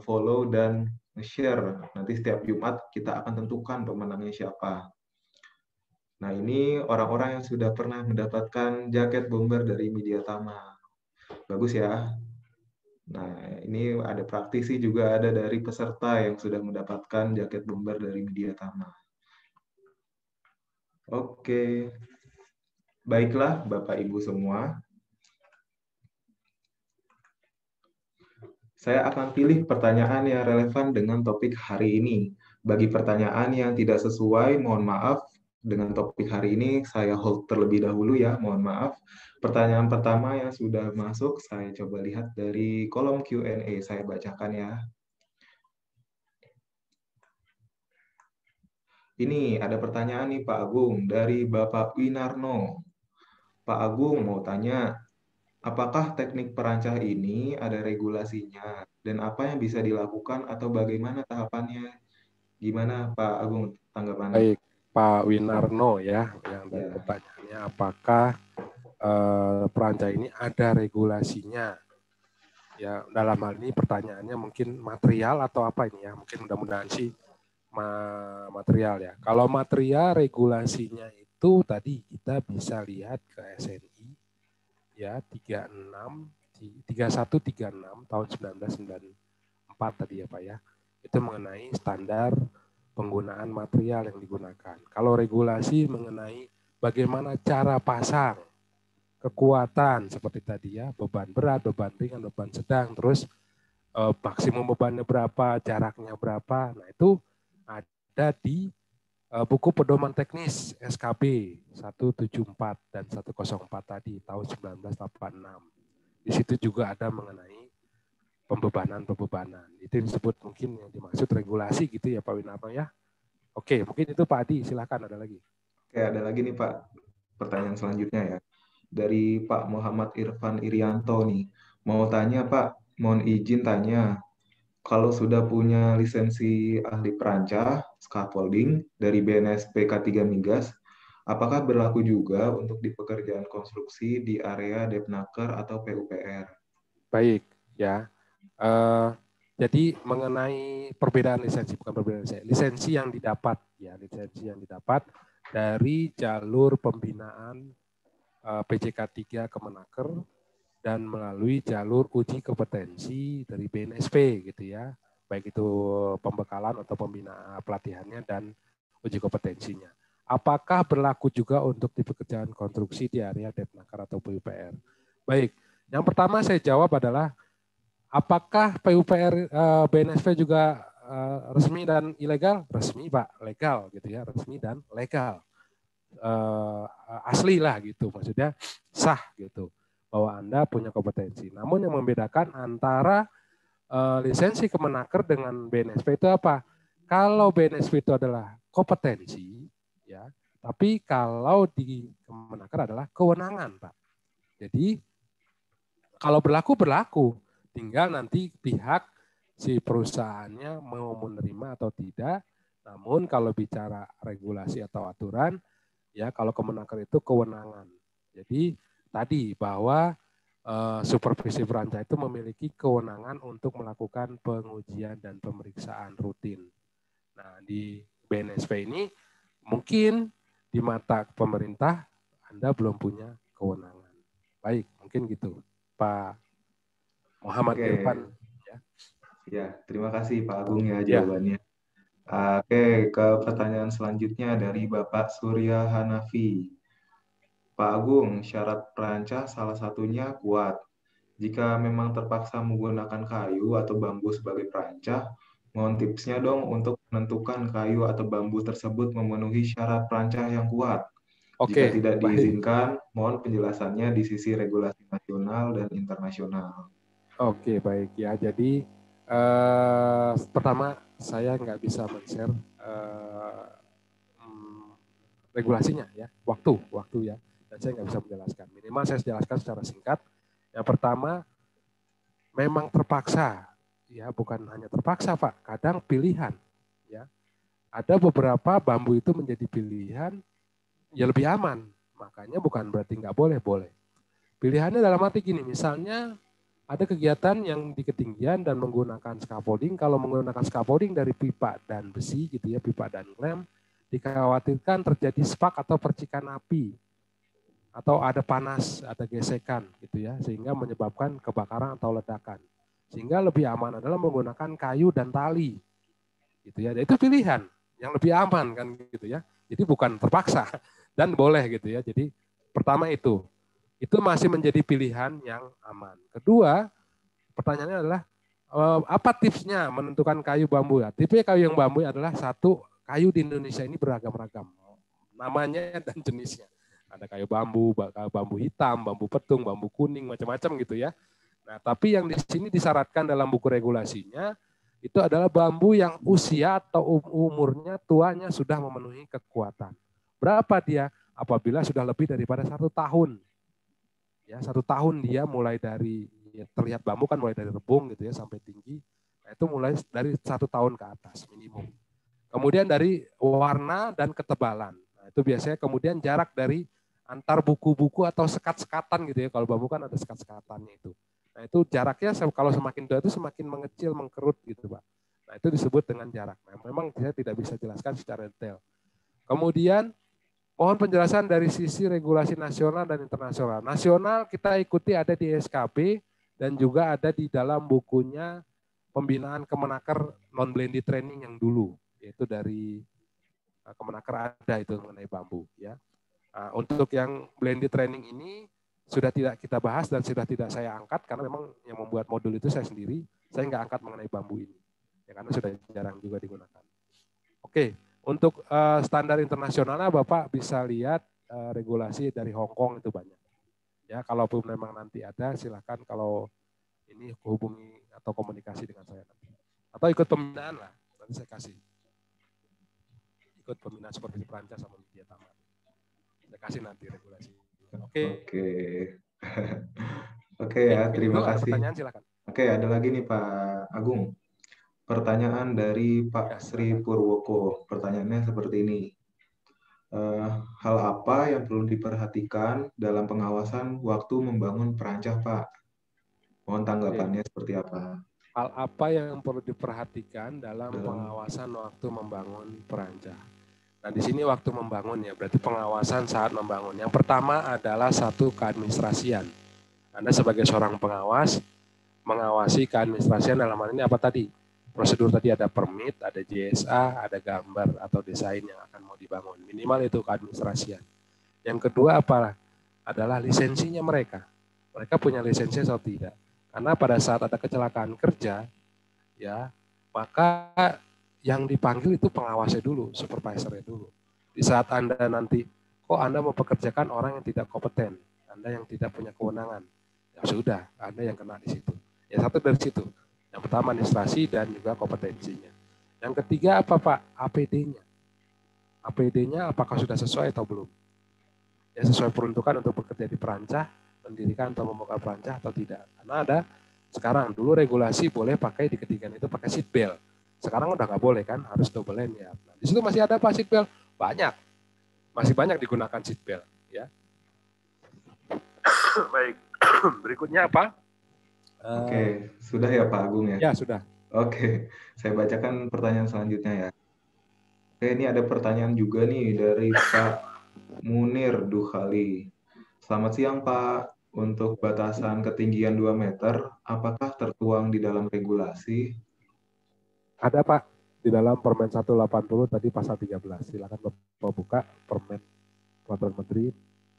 follow dan share. Nanti setiap Jumat kita akan tentukan pemenangnya siapa. Nah, ini orang-orang yang sudah pernah mendapatkan jaket bomber dari Media Tama. Bagus ya. Nah, ini ada praktisi juga ada dari peserta yang sudah mendapatkan jaket bomber dari Media Tama. Oke, baiklah Bapak Ibu semua. Saya akan pilih pertanyaan yang relevan dengan topik hari ini. Bagi pertanyaan yang tidak sesuai, mohon maaf. Dengan topik hari ini, saya hold terlebih dahulu ya, mohon maaf. Pertanyaan pertama yang sudah masuk, saya coba lihat dari kolom Q&A. Saya bacakan ya. Ini ada pertanyaan nih Pak Agung dari Bapak Winarno. Pak Agung mau tanya, apakah teknik perancah ini ada regulasinya dan apa yang bisa dilakukan atau bagaimana tahapannya? Gimana Pak Agung tanggapannya? Baik, Pak Winarno ya, yang dari Ya, pertanyaannya apakah perancah ini ada regulasinya? Ya, dalam hal ini pertanyaannya mungkin material atau apa ini ya? Mungkin mudah-mudahan sih material ya. Kalau material regulasinya itu tadi kita bisa lihat ke SNI ya 3136 tahun 1994 tadi ya Pak ya. Itu mengenai standar penggunaan material yang digunakan. Kalau regulasi mengenai bagaimana cara pasang, kekuatan seperti tadi ya, beban berat, beban ringan, beban sedang, terus maksimum bebannya berapa, jaraknya berapa. Nah, itu ada di buku pedoman teknis SKB 174 dan 104 tadi tahun 1986. Di situ juga ada mengenai pembebanan. Itu disebut mungkin yang dimaksud regulasi gitu ya Pak Winarno ya. Oke, mungkin itu Pak Adi, silakan ada lagi. oke ada lagi nih Pak pertanyaan selanjutnya ya. Dari Pak Muhammad Irfan Irianto nih. Mau tanya Pak, mohon izin tanya. Kalau sudah punya lisensi ahli perancah, scaffolding dari BNSP K3 Migas, apakah berlaku juga untuk di pekerjaan konstruksi di area Depnaker atau PUPR? Baik, ya. Jadi mengenai perbedaan lisensi, bukan perbedaan lisensi, lisensi yang didapat, ya, lisensi yang didapat dari jalur pembinaan PJK 3 Kemenaker dan melalui jalur uji kompetensi dari BNSP gitu ya, baik itu pembekalan atau pembinaan pelatihannya dan uji kompetensinya. Apakah berlaku juga untuk di pekerjaan konstruksi di area Depnaker atau PUPR? Baik, yang pertama saya jawab adalah apakah PUPR BNSP juga resmi dan ilegal? Resmi Pak, legal gitu ya, resmi dan legal. Asli lah gitu, maksudnya sah gitu bahwa Anda punya kompetensi. Namun yang membedakan antara lisensi Kemenaker dengan BNSP itu apa? Kalau BNSP itu adalah kompetensi, ya, tapi kalau di Kemenaker adalah kewenangan, Pak. Jadi kalau berlaku, tinggal nanti pihak si perusahaannya mau menerima atau tidak. Namun kalau bicara regulasi atau aturan, ya kalau Kemenaker itu kewenangan. Jadi tadi bahwa supervisi perancah itu memiliki kewenangan untuk melakukan pengujian dan pemeriksaan rutin. Nah, di BNSP ini mungkin di mata pemerintah Anda belum punya kewenangan. Baik, mungkin gitu. Pak Muhammad Oke, Irfan. Ya. ya, terima kasih Pak Agung ya Ya. jawabannya. Oke, ke pertanyaan selanjutnya dari Bapak Surya Hanafi. Pak Agung, syarat perancah salah satunya kuat. Jika memang terpaksa menggunakan kayu atau bambu sebagai perancah, mohon tipsnya dong untuk menentukan kayu atau bambu tersebut memenuhi syarat perancah yang kuat. Jika Oke, tidak baik. diizinkan, mohon penjelasannya di sisi regulasi nasional dan internasional. Oke, baik ya. Jadi pertama saya nggak bisa men-share regulasinya ya, waktu ya. Dan saya nggak bisa menjelaskan. Minimal saya jelaskan secara singkat. Yang pertama, memang terpaksa, ya bukan hanya terpaksa Pak, kadang pilihan. Ya, ada beberapa bambu itu menjadi pilihan ya lebih aman. Makanya bukan berarti nggak boleh, boleh. Pilihannya dalam arti gini, misalnya ada kegiatan yang di ketinggian dan menggunakan scaffolding. Kalau menggunakan scaffolding dari pipa dan besi gitu ya, pipa dan lem, dikhawatirkan terjadi spark atau percikan api atau ada panas, ada gesekan gitu ya, sehingga menyebabkan kebakaran atau ledakan. Sehingga lebih aman adalah menggunakan kayu dan tali. Gitu ya. Itu pilihan yang lebih aman kan gitu ya. Jadi bukan terpaksa dan boleh gitu ya. Jadi pertama itu masih menjadi pilihan yang aman. Kedua, pertanyaannya adalah apa tipsnya menentukan kayu bambu ya? Tipsnya kayu yang bambu adalah satu, kayu di Indonesia ini beragam-ragam namanya dan jenisnya. Ada kayu bambu, bambu hitam, bambu petung, bambu kuning, macam-macam gitu ya. Nah, tapi yang di sini disyaratkan dalam buku regulasinya itu adalah bambu yang usia atau umurnya tuanya sudah memenuhi kekuatan. Berapa dia? Apabila sudah lebih daripada 1 tahun. Ya, 1 tahun dia mulai dari ya, terlihat bambu kan mulai dari rebung gitu ya sampai tinggi. Nah, itu mulai dari 1 tahun ke atas minimum. Kemudian dari warna dan ketebalan. Nah, itu biasanya kemudian jarak dari antar buku-buku atau sekat-sekatan gitu ya. Kalau bambu kan ada sekat-sekatannya itu. Nah, itu jaraknya kalau semakin tua itu semakin mengecil, mengkerut gitu, Pak. Nah, itu disebut dengan jarak. Nah, memang saya tidak bisa jelaskan secara detail. Kemudian mohon penjelasan dari sisi regulasi nasional dan internasional. Nasional kita ikuti ada di SKB dan juga ada di dalam bukunya pembinaan Kemenaker non-blended training yang dulu, yaitu dari Kemenaker ada itu mengenai bambu. Ya. Untuk yang blended training ini sudah tidak kita bahas dan sudah tidak saya angkat karena memang yang membuat modul itu saya sendiri. Saya nggak angkat mengenai bambu ini, ya, karena sudah jarang juga digunakan. Oke, untuk standar internasionalnya Bapak bisa lihat regulasi dari Hong Kong itu banyak. Ya, kalaupun memang nanti ada, silakan kalau ini hubungi atau komunikasi dengan saya nanti. Atau ikut pembinaan lah, nanti saya kasih. Ikut pembinaan supervisi perancah sama media taman. Saya kasih nanti regulasi. Oke. Oke. Oke ya, terima Itu ada kasih. pertanyaan silakan. Oke, ada lagi nih Pak Agung. Pertanyaan dari Pak Ya, Sri silakan. Purwoko. Pertanyaannya seperti ini. Hal apa yang perlu diperhatikan dalam pengawasan waktu membangun perancah, Pak? Mohon tanggapannya seperti apa? Hal apa yang perlu diperhatikan dalam pengawasan waktu membangun perancah? Nah, di sini waktu membangun ya, berarti pengawasan saat membangun. Yang pertama adalah satu keadministrasian. Anda sebagai seorang pengawas, mengawasi keadministrasian dalam hal ini apa tadi? Prosedur tadi ada permit, ada JSA, ada gambar atau desain yang akan mau dibangun. Minimal itu keadministrasian. Yang kedua apa? Adalah lisensinya mereka. Mereka punya lisensi atau tidak. Karena pada saat ada kecelakaan kerja, ya, maka yang dipanggil itu pengawasnya dulu, supervisornya dulu. Di saat Anda nanti, kok Anda mempekerjakan orang yang tidak kompeten, Anda yang tidak punya kewenangan, ya sudah, Anda yang kena di situ. Ya satu dari situ. Yang pertama administrasi dan juga kompetensinya. Yang ketiga apa Pak? APD-nya. APD-nya apakah sudah sesuai atau belum? Ya sesuai peruntukan untuk bekerja di perancah, mendirikan atau membuka perancah atau tidak. Karena ada sekarang, dulu regulasi boleh pakai di ketinggian itu pakai seat belt. Sekarang udah nggak boleh kan, harus double lanyard. Nah, di situ masih ada apa seat belt? Banyak. Masih banyak digunakan seat belt. Ya. Baik. Berikutnya apa? Oke, sudah ya Pak Agung ya? Ya, sudah. Oke, saya bacakan pertanyaan selanjutnya ya. Oke, ini ada pertanyaan juga nih dari Pak Munir Dukhali. Selamat siang Pak. Untuk batasan ketinggian 2 meter, apakah tertuang di dalam regulasi? Ada Pak, di dalam Permen 180 tadi pasal 13. Silakan Bapak buka Permen Peraturan Menteri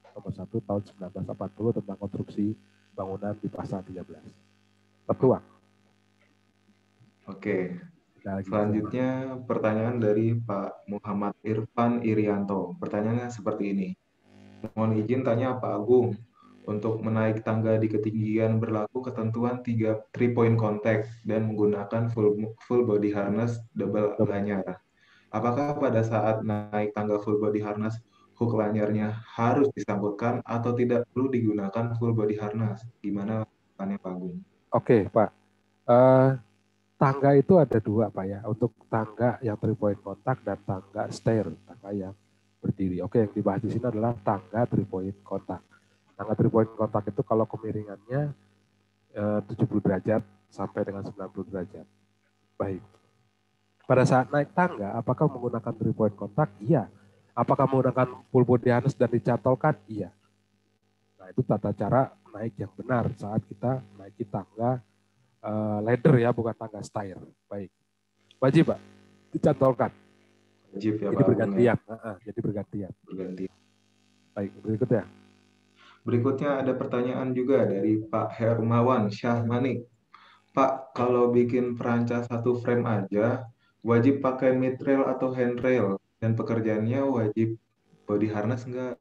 nomor 1 tahun 1980 tentang konstruksi bangunan di pasal 13. Tertuang. Oke. Nah, Selanjutnya pertanyaan dari Pak Muhammad Irfan Irianto. Pertanyaannya seperti ini. Mohon izin tanya Pak Agung, untuk menaik tangga di ketinggian berlaku ketentuan 3-point contact dan menggunakan full body harness double lanyar. Apakah pada saat naik tangga full body harness hook lanyarnya harus disangkutkan atau tidak perlu digunakan full body harness? Gimana tanya Pak Agung? Oke, Pak. Tangga itu ada dua, Pak ya. Untuk tangga yang 3-point contact dan tangga stair, tangga yang berdiri. Oke, yang dibahas di sini adalah tangga 3-point contact. Tangga 3-point contact itu kalau kemiringannya 70 derajat sampai dengan 90 derajat. Baik. Pada saat naik tangga, apakah menggunakan 3-point contact? Iya. Apakah menggunakan full body harness dan dicatolkan? Iya. Nah, itu tata cara naik yang benar saat kita naiki tangga ladder ya, bukan tangga stair. Baik. Wajib, Pak. Dicantolkan. Wajib ya, jadi Pak. Bergantian. Jadi bergantian. Bergantian. Baik, berikutnya. Berikutnya ada pertanyaan juga dari Pak Hermawan Syahmanik. Pak, kalau bikin perancas satu frame aja, wajib pakai mid rail atau handrail? Dan pekerjaannya wajib body harness enggak?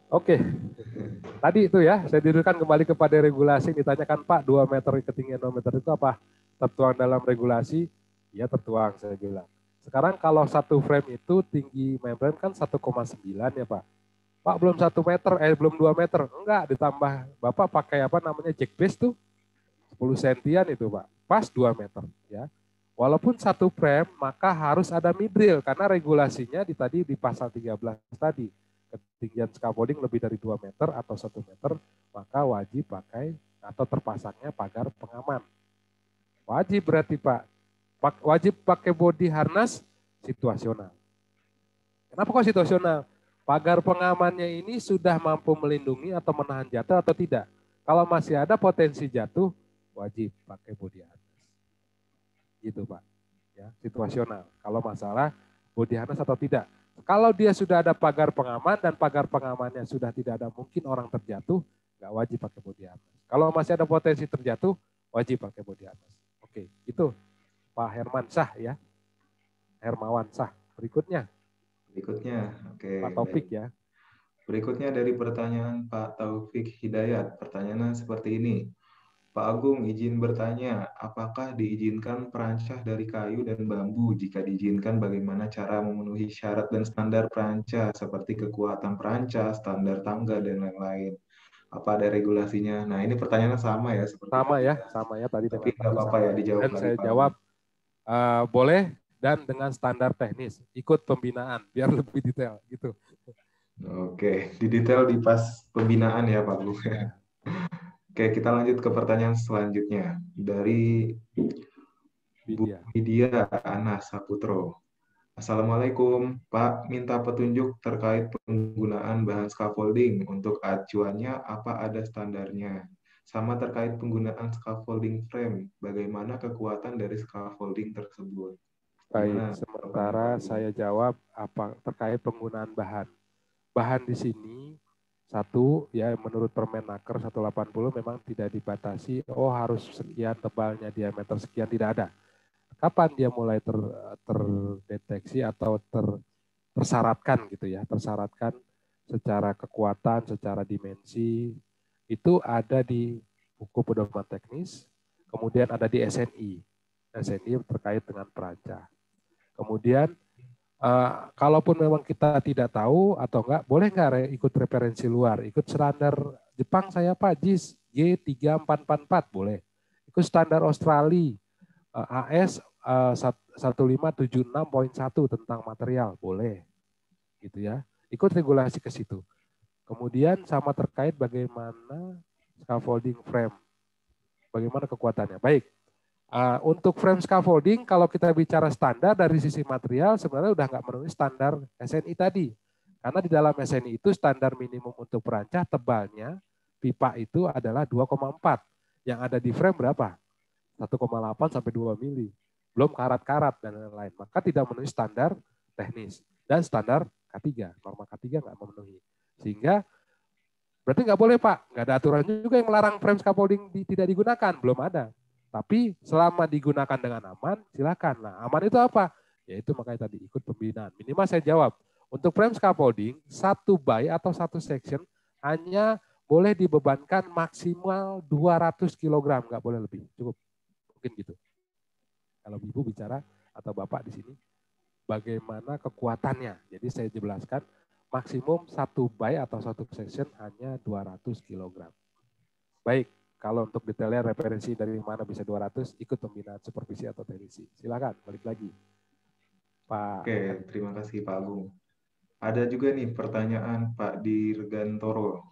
Oke. Tadi itu ya, saya dirikan kembali kepada regulasi. Ditanyakan, Pak, 2 meter ketinggian 2 meter itu apa? Tertuang dalam regulasi? Ya, tertuang, saya bilang. Sekarang kalau satu frame itu tinggi membrane kan 1,9 ya, Pak. Pak, belum 1 meter, belum 2 meter. Enggak, ditambah Bapak pakai apa namanya jack base tuh, 10 sentian itu, Pak. Pas 2 meter. Ya. Walaupun satu frame, maka harus ada midril, karena regulasinya tadi di pasal 13 tadi. Ketinggian scaffolding lebih dari 2 meter atau 1 meter, maka wajib pakai atau terpasangnya pagar pengaman. Wajib berarti Pak. Wajib pakai body harness situasional. Kenapa kok situasional? Pagar pengamannya ini sudah mampu melindungi atau menahan jatuh atau tidak. Kalau masih ada potensi jatuh, wajib pakai body harness. Gitu Pak. Ya, situasional. Kalau masalah body harness atau tidak. Kalau dia sudah ada pagar pengaman dan pagar pengamannya sudah tidak ada mungkin orang terjatuh, nggak wajib pakai body harness. Kalau masih ada potensi terjatuh, wajib pakai body harness. Oke, itu Pak Herman Sah ya. Hermawan Sah. Berikutnya. Oke. Pak Taufik ya. Berikutnya dari pertanyaan Pak Taufik Hidayat. Pertanyaannya seperti ini. Pak Agung, izin bertanya, apakah diizinkan perancah dari kayu dan bambu? Jika diizinkan, bagaimana cara memenuhi syarat dan standar perancah, seperti kekuatan perancah, standar tangga, dan lain-lain? Apa ada regulasinya? Nah, ini pertanyaannya sama ya. Sama ya tadi. Tapi nggak apa-apa ya dijawab. Dan saya jawab, boleh dan dengan standar teknis. Ikut pembinaan, biar lebih detail gitu. Oke, didetail di pas pembinaan ya Pak Agung. Ya. Oke, kita lanjut ke pertanyaan selanjutnya dari Bu Widya Anas Saputro. Assalamualaikum, Pak. Minta petunjuk terkait penggunaan bahan scaffolding. Untuk acuannya apa ada standarnya? Sama terkait penggunaan scaffolding frame. Bagaimana kekuatan dari scaffolding tersebut? Baik, sementara saya jawab apa terkait penggunaan bahan. Bahan di sini satu ya menurut Permenaker 180 memang tidak dibatasi harus sekian tebalnya, diameter sekian, tidak ada. Kapan dia mulai terdeteksi atau tersyaratkan gitu ya, tersyaratkan secara kekuatan, secara dimensi, itu ada di buku pedoman teknis, kemudian ada di SNI. SNI terkait dengan perancah. Kemudian kalaupun memang kita tidak tahu atau enggak, boleh enggak ikut referensi luar, ikut standar Jepang saya Pak, JIS G3444 boleh, ikut standar Australia AS 1576.1 tentang material boleh, gitu ya, ikut regulasi ke situ. Kemudian sama terkait bagaimana scaffolding frame, bagaimana kekuatannya. Baik. Untuk frame scaffolding, kalau kita bicara standar dari sisi material, sebenarnya udah nggak memenuhi standar SNI tadi. Karena di dalam SNI itu standar minimum untuk perancah tebalnya pipa itu adalah 2,4. Yang ada di frame berapa? 1,8 sampai 2 mili. Belum karat-karat dan lain-lain. Maka tidak memenuhi standar teknis. Dan standar K3. Norma K3 nggak memenuhi. Sehingga berarti nggak boleh Pak. Nggak ada aturan juga yang melarang frame scaffolding tidak digunakan. Belum ada. Tapi selama digunakan dengan aman, silakan. Nah, aman itu apa? Yaitu makanya tadi ikut pembinaan. Minimal saya jawab. Untuk frame scaffolding, satu bay atau satu section hanya boleh dibebankan maksimal 200 kg. Nggak boleh lebih. Cukup. Mungkin gitu. Kalau Ibu bicara atau Bapak di sini, bagaimana kekuatannya. Jadi saya jelaskan, maksimum satu bay atau satu section hanya 200 kg. Baik, kalau untuk detailnya referensi dari mana bisa 200, ikut pembinaan supervisi atau teknisi. Silakan, balik lagi. Pak. Oke, terima kasih Pak Agung. Ada juga nih pertanyaan Pak Dirgantoro.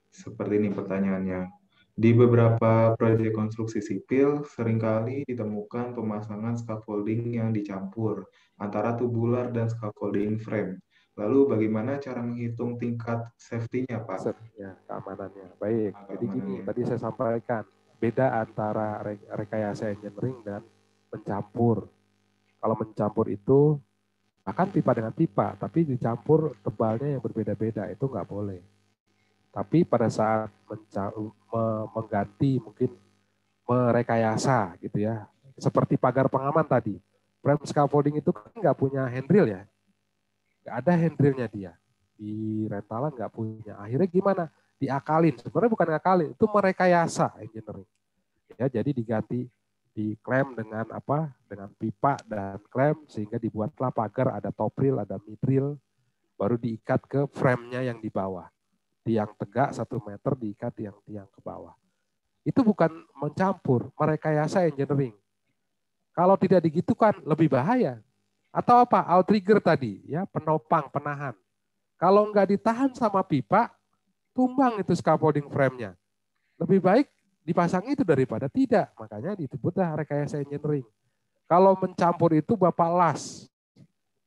Seperti ini pertanyaannya. Di beberapa proyek konstruksi sipil, seringkali ditemukan pemasangan scaffolding yang dicampur antara tubular dan scaffolding frame. Lalu bagaimana cara menghitung tingkat safety-nya, Pak? Ya, keamanannya. Baik, jadi gini, Keamanannya. tadi saya sampaikan, beda antara rekayasa engineering dan mencampur. Kalau mencampur itu, bahkan pipa dengan pipa, tapi dicampur tebalnya yang berbeda-beda, itu nggak boleh. Tapi pada saat mengganti, mungkin merekayasa gitu ya, seperti pagar pengaman tadi, frame scaffolding itu kan nggak punya handrail ya, nggak ada handrailnya dia. Di rentalan nggak punya. Akhirnya gimana? Diakalin. Sebenarnya bukan ngakalin, itu merekayasa engineering. Ya, jadi diganti diklem dengan apa? Dengan pipa dan klem sehingga dibuatlah pagar, ada top rail, ada mid rail, baru diikat ke frame-nya yang di bawah. Tiang tegak 1 meter diikat tiang-tiang ke bawah. Itu bukan mencampur, merekayasa engineering. Kalau tidak digitukan lebih bahaya. Atau apa? Outrigger tadi, ya, penopang, penahan. Kalau nggak ditahan sama pipa, tumbang itu scaffolding frame-nya. Lebih baik dipasang itu daripada tidak. Makanya disebutlah rekayasa engineering. Kalau mencampur itu Bapak las,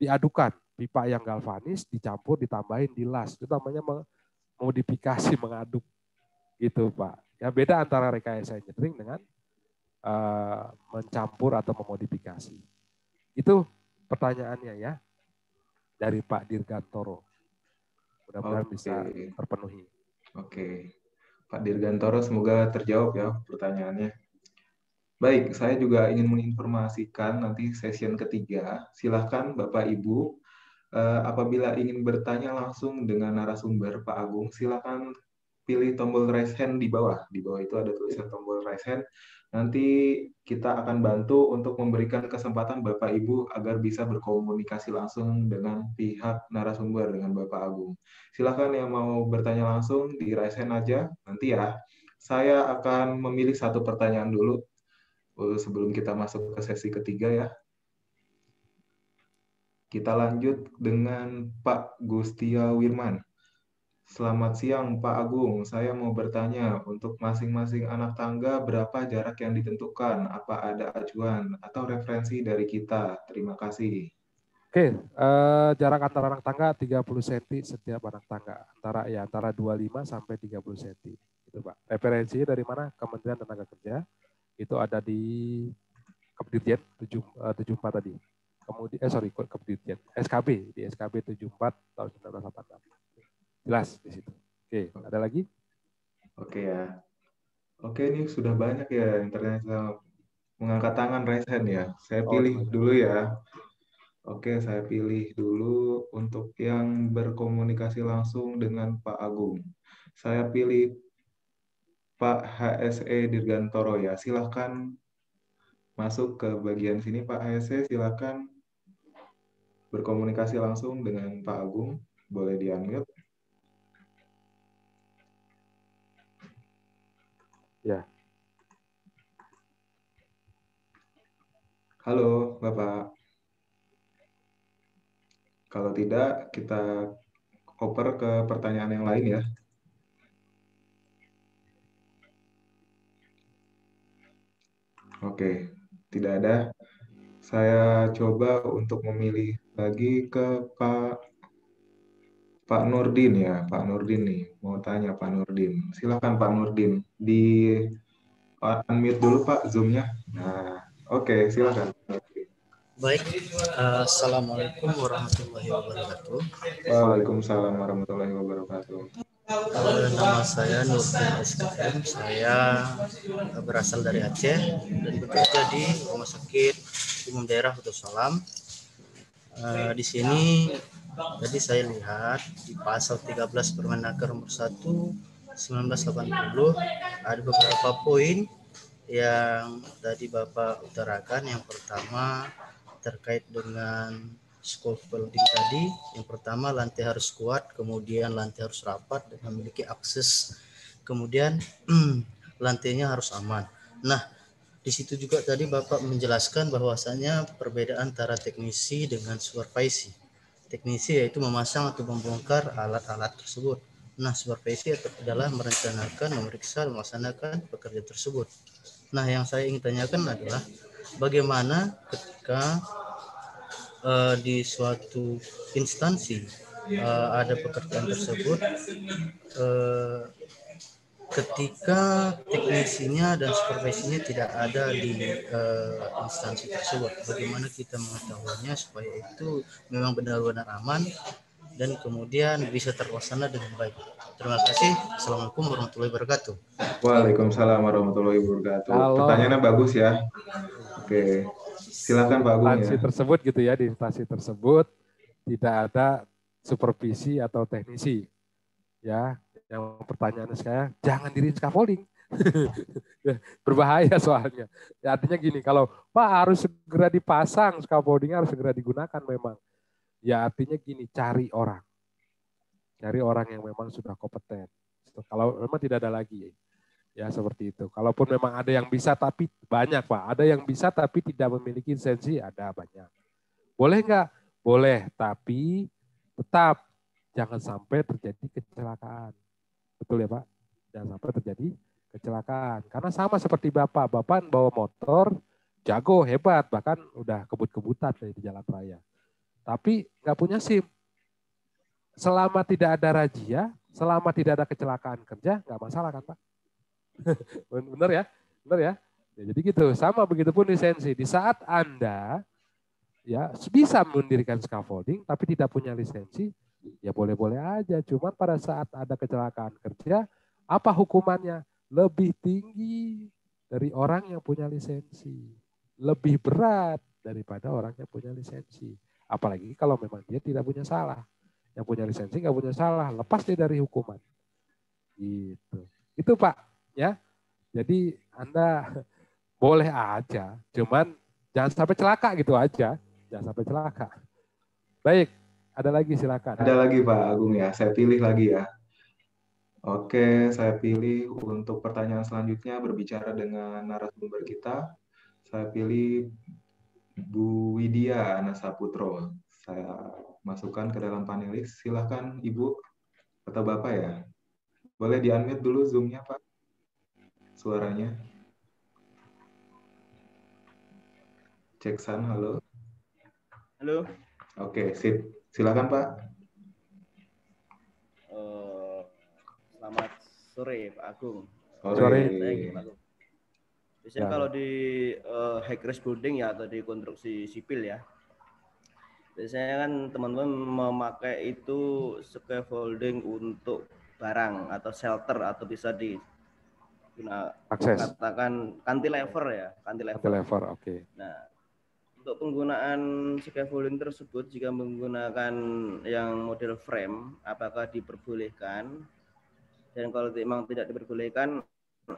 diadukan. Pipa yang galvanis dicampur, ditambahin di las. Itu namanya modifikasi, mengaduk. Gitu Pak. Ya, beda antara rekayasa engineering dengan mencampur atau memodifikasi. Itu pertanyaannya ya dari Pak Dirgantoro. Mudah-mudahan bisa terpenuhi. Oke. Pak Dirgantoro, semoga terjawab ya pertanyaannya. Baik, saya juga ingin menginformasikan nanti session ketiga. Silahkan Bapak Ibu, apabila ingin bertanya langsung dengan narasumber Pak Agung, silahkan pilih tombol raise hand di bawah. Di bawah itu ada tulisan tombol raise hand. Nanti kita akan bantu untuk memberikan kesempatan Bapak Ibu agar bisa berkomunikasi langsung dengan pihak narasumber, dengan Bapak Agung. Silakan yang mau bertanya langsung di raise hand aja. Nanti ya, saya akan memilih satu pertanyaan dulu sebelum kita masuk ke sesi ketiga ya. Kita lanjut dengan Pak Gustia Wirman. Selamat siang Pak Agung, saya mau bertanya, untuk masing-masing anak tangga berapa jarak yang ditentukan? Apa ada acuan atau referensi dari kita? Terima kasih. Oke, jarak antara anak tangga 30 cm setiap anak tangga. Antara 25 sampai 30 cm. Gitu, Pak. Referensinya dari mana? Kementerian Tenaga Kerja. Itu ada di Kepdirjen 74 tadi. Kemudian Kepdirjen, SKB di SKB 74 tahun 1986. Jelas di situ. Oke, ada lagi? Oke ya. Oke, ini sudah banyak ya yang ternyata mengangkat tangan raise hand ya. Saya pilih dulu ya. Oke, saya pilih dulu untuk yang berkomunikasi langsung dengan Pak Agung. Saya pilih Pak HSE Dirgantoro ya. Silahkan masuk ke bagian sini Pak HSE. Silahkan berkomunikasi langsung dengan Pak Agung. Boleh di-unmute. Ya. Halo, Bapak. Kalau tidak, kita oper ke pertanyaan yang lain ya. Oke, tidak ada. Saya coba untuk memilih lagi ke Pak Pak Nurdin ya, Pak Nurdin nih. Mau tanya Pak Nurdin. Silakan Pak Nurdin. Di unmute dulu Pak Zoom-nya. Nah, oke, silakan. Baik, Assalamualaikum warahmatullahi wabarakatuh. Waalaikumsalam warahmatullahi wabarakatuh. Nama saya Nurdin SKM, saya berasal dari Aceh dan bekerja di Rumah Sakit Umum Daerah Putus Salam. Di sini tadi saya lihat di pasal 13 Permenaker nomor 1 1980 ada beberapa poin yang tadi Bapak utarakan. Yang pertama terkait dengan scaffolding tadi, yang pertama lantai harus kuat, kemudian lantai harus rapat dan memiliki akses, kemudian lantainya harus aman. Nah, di situ juga tadi Bapak menjelaskan bahwasanya perbedaan antara teknisi dengan supervisi. Teknisi yaitu memasang atau membongkar alat-alat tersebut. Nah, supervisi adalah merencanakan, memeriksa, melaksanakan pekerjaan tersebut. Nah, yang saya ingin tanyakan adalah bagaimana ketika di suatu instansi ada pekerjaan tersebut, ketika teknisinya dan supervisinya tidak ada di instansi tersebut, bagaimana kita mengetahuinya supaya itu memang benar-benar aman dan kemudian bisa terlaksana dengan baik. Terima kasih. Assalamualaikum warahmatullahi wabarakatuh. Waalaikumsalam warahmatullahi wabarakatuh. Kalau Pertanyaannya bagus ya. Oke, silakan Pak Agung instansi ya. tersebut gitu ya, di instansi tersebut tidak ada supervisi atau teknisi. Ya, yang pertanyaannya saya, jangan diri scaffolding. Berbahaya soalnya. Ya, artinya gini, kalau Pak harus segera dipasang, scaffolding harus segera digunakan memang. Ya artinya gini, cari orang yang memang sudah kompeten. Kalau memang tidak ada lagi, ya seperti itu. Kalaupun memang ada yang bisa tapi banyak Pak, ada yang bisa tapi tidak memiliki lisensi, ada banyak. Boleh nggak? Boleh, tapi tetap jangan sampai terjadi kecelakaan. Betul ya Pak? Jangan sampai terjadi kecelakaan. Karena sama seperti Bapak bawa motor, jago, hebat, bahkan udah kebut-kebutan di jalan raya. Tapi nggak punya SIM. Selama tidak ada razia, selama tidak ada kecelakaan kerja, nggak masalah kan Pak? Benar ya? Benar ya? Ya, jadi gitu. Sama begitupun lisensi. Di saat Anda ya bisa mendirikan scaffolding tapi tidak punya lisensi, ya boleh-boleh aja. Cuma pada saat ada kecelakaan kerja, apa hukumannya? Lebih tinggi dari orang yang punya lisensi. Lebih berat daripada orang yang punya lisensi. Apalagi kalau memang dia tidak punya salah. Yang punya lisensi nggak punya salah, lepas dia dari hukuman. Gitu. Itu Pak, ya. Jadi Anda boleh aja, cuman jangan sampai celaka gitu aja. Jangan sampai celaka. Baik, ada lagi silakan. Ada lagi Pak Agung ya, saya pilih lagi ya. Oke, saya pilih untuk pertanyaan selanjutnya berbicara dengan narasumber kita. Saya pilih Bu Widya Anasaputro. Saya masukkan ke dalam panelis. Silahkan Ibu atau Bapak ya. Boleh di-unmute dulu Zoom-nya Pak, suaranya. Cek sound, halo. Halo. Oke, sip. Silakan Pak. Selamat sore Pak Agung. Sore. Pak Agung. Biasanya kalau di high rise building ya atau di konstruksi sipil ya, biasanya kan teman-teman memakai itu scaffolding untuk barang atau shelter atau bisa katakan cantilever ya, Cantilever, oke. Nah, untuk penggunaan scaffolding tersebut jika menggunakan yang model frame, apakah diperbolehkan? Dan kalau memang tidak diperbolehkan,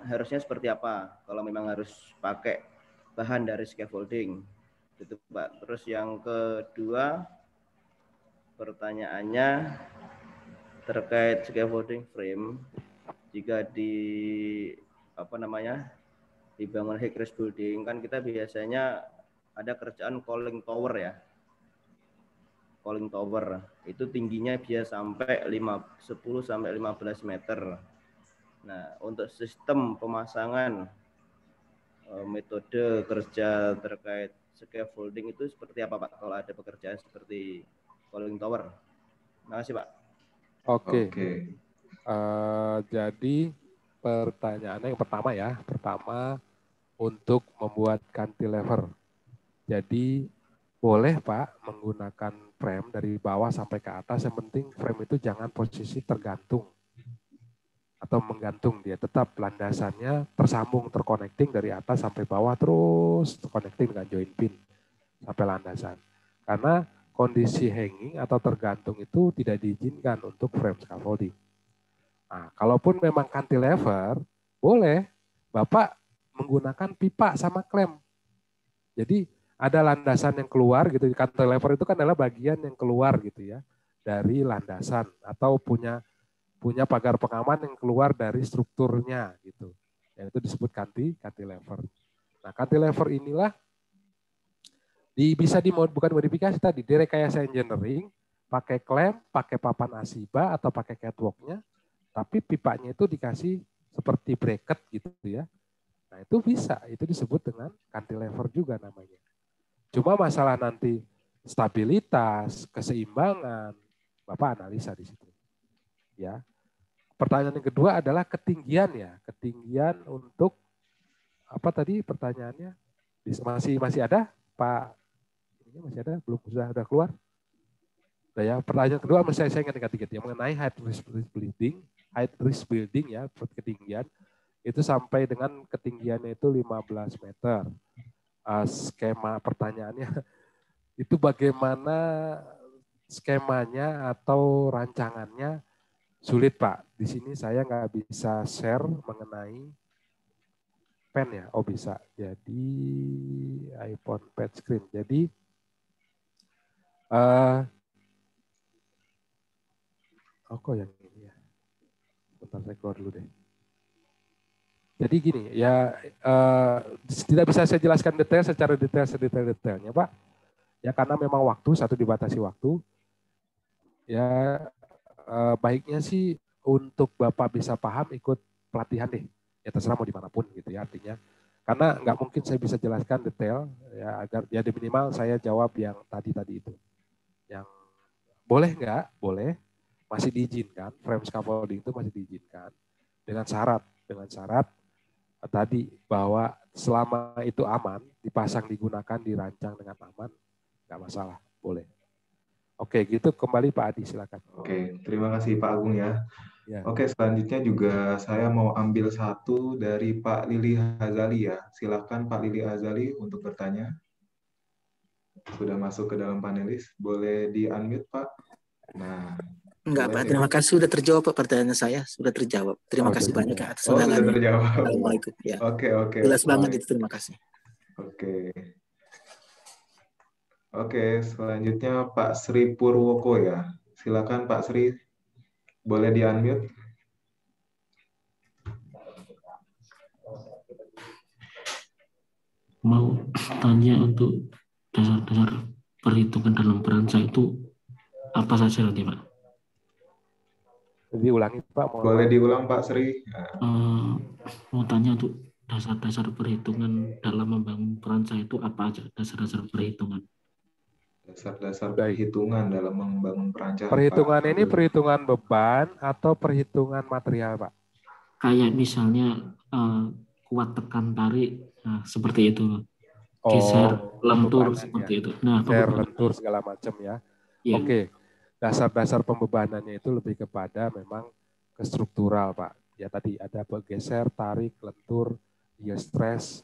harusnya seperti apa? Kalau memang harus pakai bahan dari scaffolding, gitu Pak. Terus yang kedua, pertanyaannya terkait scaffolding frame, jika dibangun high rise building, kan kita biasanya ada kerjaan calling tower ya. Calling tower itu tingginya bisa sampai 10 sampai 15 meter. Nah, untuk sistem pemasangan metode kerja terkait scaffolding itu seperti apa Pak kalau ada pekerjaan seperti calling tower? Terima kasih Pak. Oke. Oke. Jadi pertanyaannya yang pertama ya. Pertama, untuk membuat cantilever. Jadi boleh Pak menggunakan frame dari bawah sampai ke atas. Yang penting frame itu jangan posisi tergantung atau menggantung, dia tetap landasannya tersambung, terconnecting dari atas sampai bawah, terus terconnecting dengan joint pin sampai landasan. Karena kondisi hanging atau tergantung itu tidak diizinkan untuk frame scaffolding. Nah, kalaupun memang cantilever, boleh Bapak menggunakan pipa sama klem. Jadi ada landasan yang keluar gitu, cantilever itu kan adalah bagian yang keluar gitu ya dari landasan atau punya pagar pengaman yang keluar dari strukturnya gitu. Yang itu disebut cantilever. Nah, cantilever inilah bisa bukan modifikasi tadi, direkayasa engineering, pakai klem, pakai papan asiba atau pakai catwalk-nya, tapi pipanya itu dikasih seperti bracket gitu ya. Nah, itu bisa, itu disebut dengan cantilever juga namanya. Cuma masalah nanti stabilitas, keseimbangan, Bapak analisa di situ. Ya. Pertanyaan yang kedua adalah ketinggian ya. Ketinggian untuk apa tadi pertanyaannya? Masih ada Pak? Ini masih ada? Belum sudah keluar? Nah ya, pertanyaan kedua saya ingat yang mengenai height risk building ya, ketinggian itu sampai dengan ketinggiannya itu 15 meter. Skema pertanyaannya itu bagaimana skemanya atau rancangannya? Sulit Pak, di sini saya nggak bisa share mengenai pen ya. Oh bisa, jadi iPhone pad screen. Jadi kok yang ini ya. Bentar saya keluar dulu deh. Jadi gini ya, tidak bisa saya jelaskan detail secara detailnya Pak. Ya karena memang satu dibatasi waktu. Ya baiknya sih untuk Bapak bisa paham ikut pelatihan deh. Ya terserah mau dimanapun gitu ya artinya. Karena nggak mungkin saya bisa jelaskan detail ya agar ya minimal saya jawab yang tadi itu. Yang boleh nggak? Boleh. Masih diizinkan. Frame scaffolding itu masih diizinkan dengan syarat tadi bahwa selama itu aman, dipasang, digunakan, dirancang dengan aman, nggak masalah, boleh. Oke, gitu kembali Pak Adi, silakan. Oke, terima kasih Pak Agung ya. Ya. Oke, selanjutnya juga saya mau ambil satu dari Pak Lili Hazali ya. Silakan Pak Lili Hazali untuk bertanya. Sudah masuk ke dalam panelis, boleh di-unmute Pak? Nah, enggak Pak, terima kasih sudah terjawab Pak, pertanyaan saya sudah terjawab. Terima kasih banyak atas undangannya. Sudah terjawab. Assalamualaikum. Ya. Oke. Jelas banget itu, terima kasih. Oke, selanjutnya Pak Sri Purwoko ya. Silakan Pak Sri, boleh di-unmute. Mau tanya untuk dasar-dasar perhitungan dalam perancang itu apa saja nanti Pak? Diulangi Pak. Boleh diulang Pak Sri. Mau tanya untuk dasar-dasar perhitungan dalam membangun perancang itu apa aja dasar-dasar perhitungan? Dasar-dasar perhitungan dalam membangun perancang. Perhitungan ini perhitungan beban atau perhitungan material Pak? Kayak misalnya kuat tekan tarik, nah, seperti itu. Geser, lentur seperti itu. Nah, geser, lentur segala macam ya. Yeah. Oke, dasar-dasar pembebanannya itu lebih kepada memang ke struktural Pak. Ya tadi ada geser, tarik, lentur, yield stress,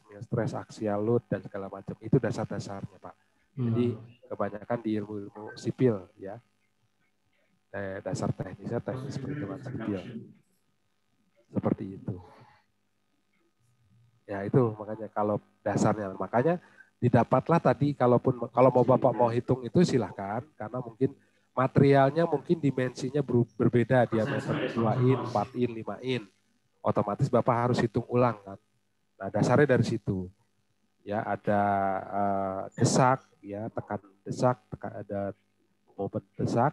axial load dan segala macam. Itu dasar-dasarnya Pak. Jadi kebanyakan di ilmu sipil ya. Dasar teknis perhitungan sipil. Seperti itu. Ya itu makanya kalau dasarnya, makanya didapatlah tadi kalau mau Bapak mau hitung itu silahkan, karena mungkin materialnya mungkin dimensinya berbeda, diameter 2 in, 4 in, 5 in. Otomatis Bapak harus hitung ulang kan. Nah dasarnya dari situ. Ya ada desak, ya tekan desak, ada momen desak,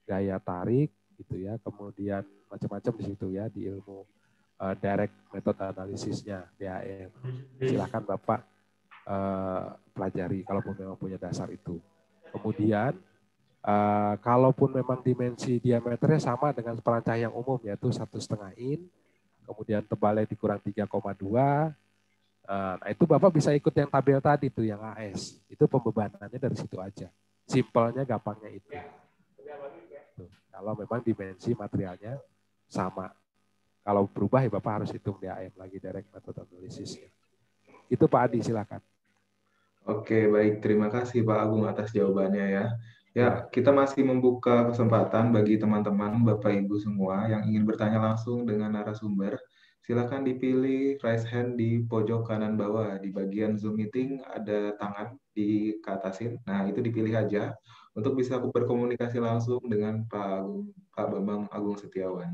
gaya tarik gitu ya, kemudian macam-macam di situ ya di ilmu direct method analisisnya DAM. Silakan Bapak pelajari kalau memang punya dasar itu. Kemudian Kalaupun memang dimensi diameternya sama dengan perancah yang umum, yaitu 1,5 in, kemudian tebalnya dikurang 3,2, nah itu Bapak bisa ikut yang tabel tadi tuh, yang AS. Itu pembebanannya dari situ aja. Simpelnya, gampangnya itu. Tuh, kalau memang dimensi materialnya sama. Kalau berubah ya Bapak harus hitung DAM lagi, direct method analysis. Itu Pak Adi, silakan. Oke, baik. Terima kasih Pak Agung atas jawabannya ya. Ya, kita masih membuka kesempatan bagi teman-teman, Bapak Ibu semua yang ingin bertanya langsung dengan narasumber. Silakan dipilih raise hand di pojok kanan bawah. Di bagian Zoom meeting ada tangan diatasin. Nah, itu dipilih aja untuk bisa berkomunikasi langsung dengan Pak Bambang Agung Setiawan.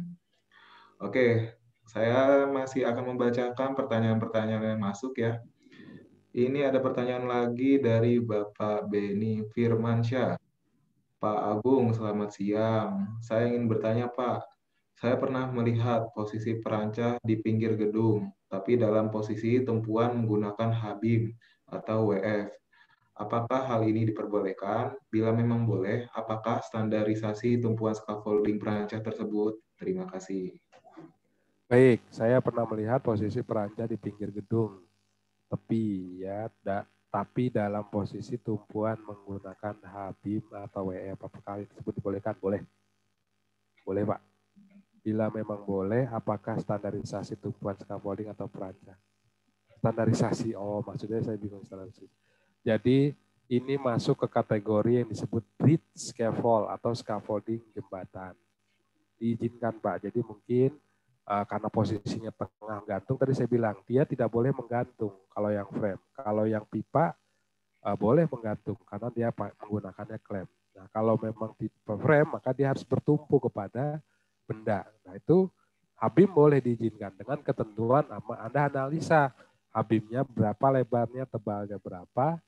Oke, saya masih akan membacakan pertanyaan-pertanyaan yang masuk ya. Ini ada pertanyaan lagi dari Bapak Beni Firmansyah. Pak Agung, selamat siang. Saya ingin bertanya, Pak. Saya pernah melihat posisi perancah di pinggir gedung, tapi dalam posisi tumpuan menggunakan Habim atau WF. Apakah hal ini diperbolehkan? Bila memang boleh, apakah standarisasi tumpuan scaffolding perancah tersebut? Terima kasih. Baik, saya pernah melihat posisi perancah di pinggir gedung, tepi ya, tapi dalam posisi tumpuan menggunakan Habim atau WF. Apakah itu dibolehkan? Boleh. Boleh, Pak. Bila memang boleh, apakah standarisasi tumpuan scaffolding atau perancah? Standarisasi, maksudnya saya bingung standarisasi. Jadi ini masuk ke kategori yang disebut bridge scaffold atau scaffolding jembatan. Diizinkan Pak, jadi mungkin karena posisinya tengah gantung, tadi saya bilang dia tidak boleh menggantung kalau yang frame. Kalau yang pipa boleh menggantung karena dia menggunakannya klem. Nah, kalau memang tipe frame maka dia harus bertumpu kepada benda. Nah, itu Habim boleh diizinkan dengan ketentuan Anda analisa Habimnya berapa, lebarnya, tebalnya berapa.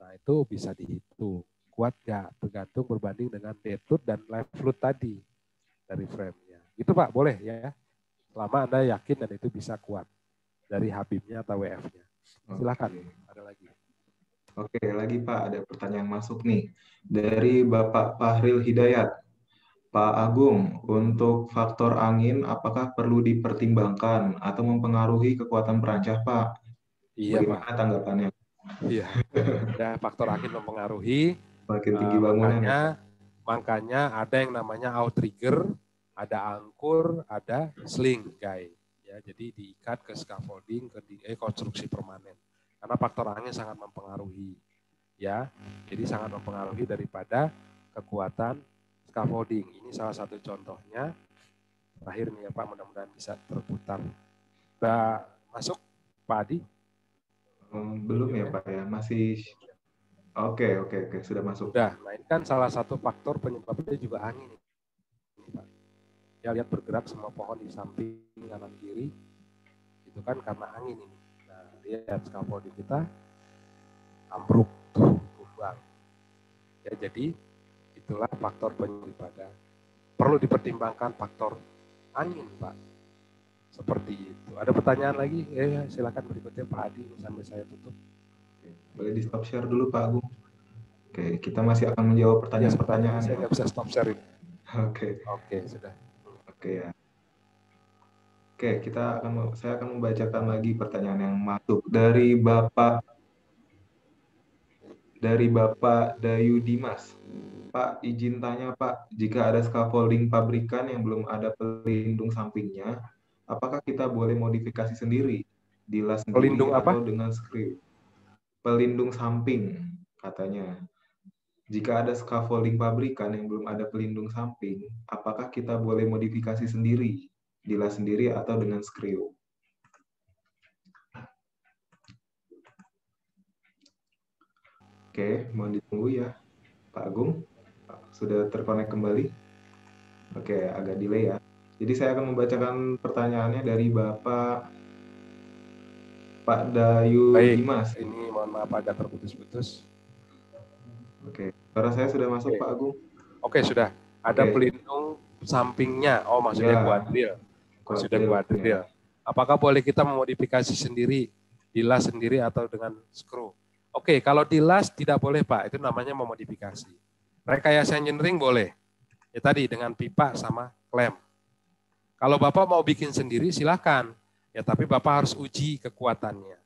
Nah, itu bisa dihitung. Kuat nggak? Tergantung berbanding dengan deadwood dan live load tadi dari frame-nya. Itu Pak, boleh ya. Selama Anda yakin dan itu bisa kuat dari Habibnya atau WF-nya. Silakan, ada lagi. Oke, lagi Pak, ada pertanyaan masuk nih. Dari Bapak Fahril Hidayat. Pak Agung, untuk faktor angin apakah perlu dipertimbangkan atau mempengaruhi kekuatan perancah, Pak? Iya, bagaimana Pak. Tanggapannya? Iya, ada faktor angin mempengaruhi. Makin tinggi bangunan. Makanya ada yang namanya outrigger, ada angkur, ada sling, guys. Ya, jadi diikat ke scaffolding, ke konstruksi permanen. Karena faktor angin sangat mempengaruhi. Ya, jadi sangat mempengaruhi daripada kekuatan scaffolding. Ini salah satu contohnya. Terakhir nih ya Pak, mudah-mudahan bisa terputar. Udah masuk Pak Adi? Belum ya Pak ya, masih. Oke, sudah masuk. Udah, nah ini kan salah satu faktor penyebabnya juga angin. Pak. Ya lihat bergerak semua pohon di samping kanan kiri, itu kan karena angin ini. Nah lihat scaffolding kita ambruk, tumbang. Ya jadi itulah faktor penyebabnya. Perlu dipertimbangkan faktor angin Pak. Seperti itu. Ada pertanyaan lagi? Silakan berikutnya Pak Adi sambil saya tutup. Boleh di stop share dulu Pak Agung. Oke, kita masih akan menjawab pertanyaan-pertanyaan. Saya nggak bisa stop share ini. Oke, sudah. Oke ya. Oke, saya akan membacakan lagi pertanyaan yang masuk dari Bapak Dayu Dimas. Pak, izin tanya Pak, jika ada scaffolding pabrikan yang belum ada pelindung sampingnya, apakah kita boleh modifikasi sendiri? Dilas sendiri pelindung atau apa? dengan skrip? Pelindung samping, katanya. Jika ada scaffolding pabrikan yang belum ada pelindung samping, apakah kita boleh modifikasi sendiri? Dilas sendiri atau dengan skrip? Oke, mohon ditunggu ya, Pak Agung. Sudah terkonek kembali? Oke, agak delay ya. Jadi saya akan membacakan pertanyaannya dari Pak Dayu Dimas. Ini mohon maaf agak terputus-putus. Oke, suara saya sudah masuk Pak Agung? Oke, sudah. Ada pelindung sampingnya. Oh, maksudnya kuadril. Sudah kuadril. Apakah boleh kita memodifikasi sendiri, dilas sendiri atau dengan skru? Oke, kalau dilas tidak boleh Pak, itu namanya memodifikasi. Rekayasa engineering boleh. Ya tadi dengan pipa sama klem. Kalau Bapak mau bikin sendiri silakan. Ya tapi Bapak harus uji kekuatannya.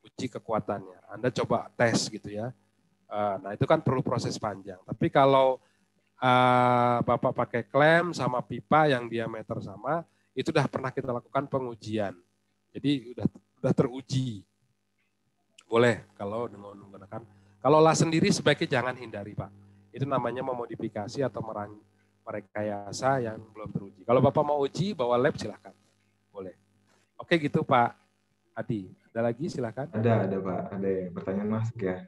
Uji kekuatannya. Anda coba tes gitu ya. Nah itu kan perlu proses panjang. Tapi kalau Bapak pakai klem sama pipa yang diameter sama, itu sudah pernah kita lakukan pengujian. Jadi udah teruji. Boleh kalau dengan menggunakan. Kalau las sendiri sebaiknya jangan hindari, Pak. Itu namanya memodifikasi atau merekayasa yang belum teruji. Kalau Bapak mau uji, bawa lab silakan. Boleh. Oke gitu Pak Adi. Ada lagi silakan. Ada Pak. Ada pertanyaan masuk ya.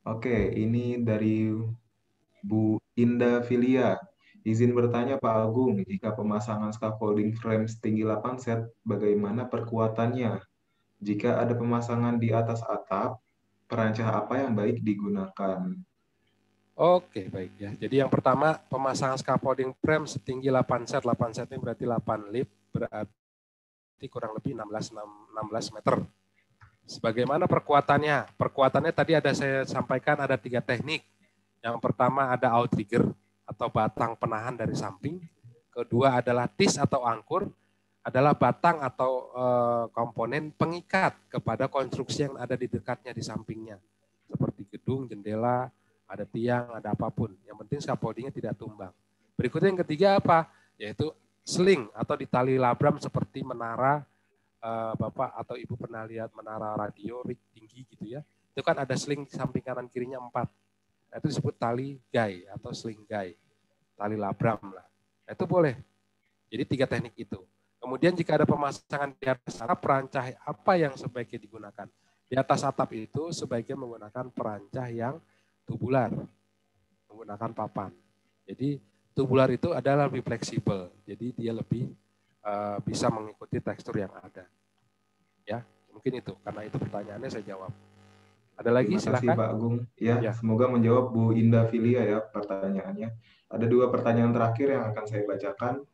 Oke, ini dari Bu Indah Filia. Izin bertanya Pak Agung, jika pemasangan scaffolding frame setinggi 8 set, bagaimana perkuatannya? Jika ada pemasangan di atas atap, perancah apa yang baik digunakan? Oke, baik ya. Jadi yang pertama, pemasangan scaffolding frame setinggi 8 set. 8 set ini berarti 8 lip, berarti kurang lebih 16 meter. Sebagaimana perkuatannya? Perkuatannya tadi saya sampaikan ada 3 teknik. Yang pertama ada outrigger atau batang penahan dari samping. Kedua adalah tis atau angkur, adalah batang atau komponen pengikat kepada konstruksi yang ada di dekatnya di sampingnya. Seperti gedung, jendela, ada tiang, ada apapun. Yang penting scaffoldingnya tidak tumbang. Berikutnya yang ketiga apa? Yaitu sling atau ditali labram seperti menara. Bapak atau Ibu pernah lihat menara radio rig tinggi gitu ya. Itu kan ada sling di samping kanan kirinya 4. Nah, itu disebut tali guy atau sling guy. Tali labram lah. Nah, itu boleh. Jadi 3 teknik itu. Kemudian jika ada pemasangan di atas atap, perancah apa yang sebaiknya digunakan? Di atas atap itu sebaiknya menggunakan perancah yang tubular. Menggunakan papan. Jadi tubular itu adalah lebih fleksibel. Jadi dia lebih bisa mengikuti tekstur yang ada. Ya, mungkin itu. Karena itu pertanyaannya saya jawab. Ada lagi? Terima kasih silakan. Pak Agung. Ya, semoga menjawab Bu Indah Filia ya pertanyaannya. Ada 2 pertanyaan terakhir yang akan saya bacakan.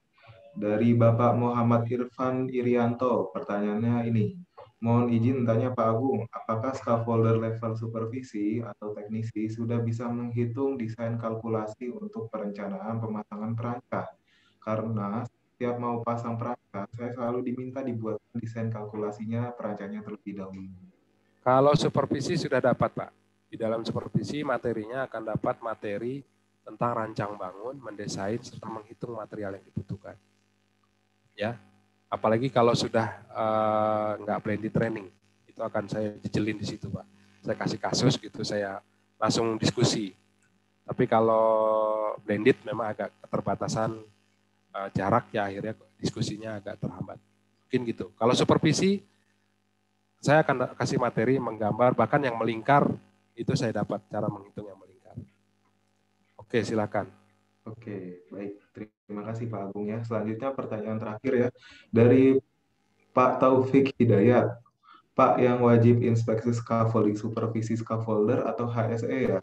Dari Bapak Muhammad Irfan Irianto, pertanyaannya ini. Mohon izin tanya Pak Agung, apakah scaffolder level supervisi atau teknisi sudah bisa menghitung desain kalkulasi untuk perencanaan pemasangan perancah? Karena setiap mau pasang perancah, saya selalu diminta dibuatkan desain kalkulasinya perancahnya terlebih dahulu. Kalau supervisi sudah dapat, Pak. Di dalam supervisi materinya akan dapat materi tentang rancang bangun, mendesain, serta menghitung material yang dibutuhkan. Ya, apalagi kalau sudah nggak blended training, itu akan saya jejelin di situ, Pak. Saya kasih kasus gitu, saya langsung diskusi. Tapi kalau blended memang agak keterbatasan jarak ya, akhirnya diskusinya agak terhambat. Mungkin gitu. Kalau supervisi, saya akan kasih materi menggambar, bahkan yang melingkar itu saya dapat cara menghitung yang melingkar. Oke, silakan. Oke, baik. Terima kasih Pak Agung ya. Selanjutnya pertanyaan terakhir ya. Dari Pak Taufik Hidayat. Pak, yang wajib inspeksi scaffolding supervisi scaffolder atau HSE ya?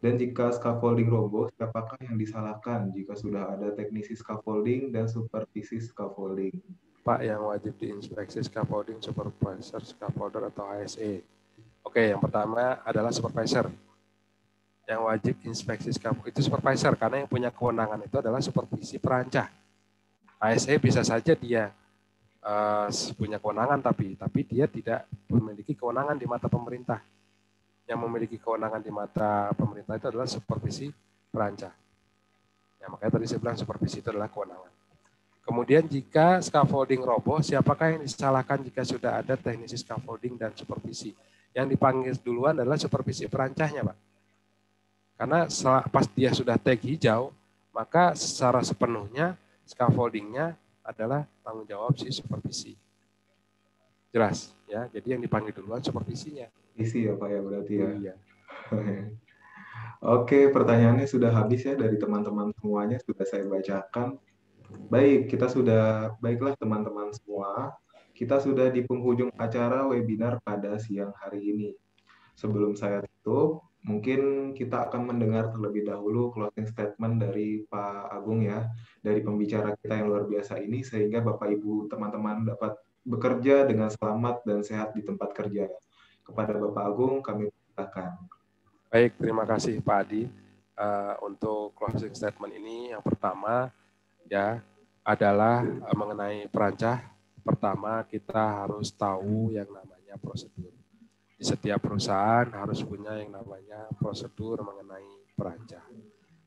Dan jika scaffolding roboh, siapakah yang disalahkan jika sudah ada teknisi scaffolding dan supervisi scaffolding? Pak, yang wajib diinspeksi scaffolding, supervisor, scaffolder, atau HSE. Oke, yang pertama adalah supervisor. Yang wajib inspeksi scaffolding itu supervisor, karena yang punya kewenangan itu adalah supervisi perancah. HSE bisa saja dia punya kewenangan, tapi dia tidak memiliki kewenangan di mata pemerintah. Yang memiliki kewenangan di mata pemerintah itu adalah supervisi perancah. Ya, makanya tadi saya bilang supervisi itu adalah kewenangan. Kemudian jika scaffolding roboh, siapakah yang disalahkan jika sudah ada teknisi scaffolding dan supervisi? Yang dipanggil duluan adalah supervisi perancahnya, Pak. Karena pas dia sudah tag hijau, maka secara sepenuhnya scaffoldingnya adalah tanggung jawab si supervisi. Jelas ya, jadi yang dipanggil duluan supervisinya. Isi ya Pak ya berarti ya. Iya. Oke, pertanyaannya sudah habis ya dari teman-teman semuanya, sudah saya bacakan. Baik, baiklah teman-teman semua, kita sudah di penghujung acara webinar pada siang hari ini. Sebelum saya tutup, mungkin kita akan mendengar terlebih dahulu closing statement dari Pak Agung ya, dari pembicara kita yang luar biasa ini, sehingga Bapak Ibu teman-teman dapat bekerja dengan selamat dan sehat di tempat kerja. Kepada Bapak Agung, kami persilakan. Baik, terima kasih Pak Adi. untuk closing statement ini yang pertama ya adalah mengenai perancah. Pertama kita harus tahu yang namanya prosedur. Di setiap perusahaan harus punya yang namanya prosedur mengenai perancah.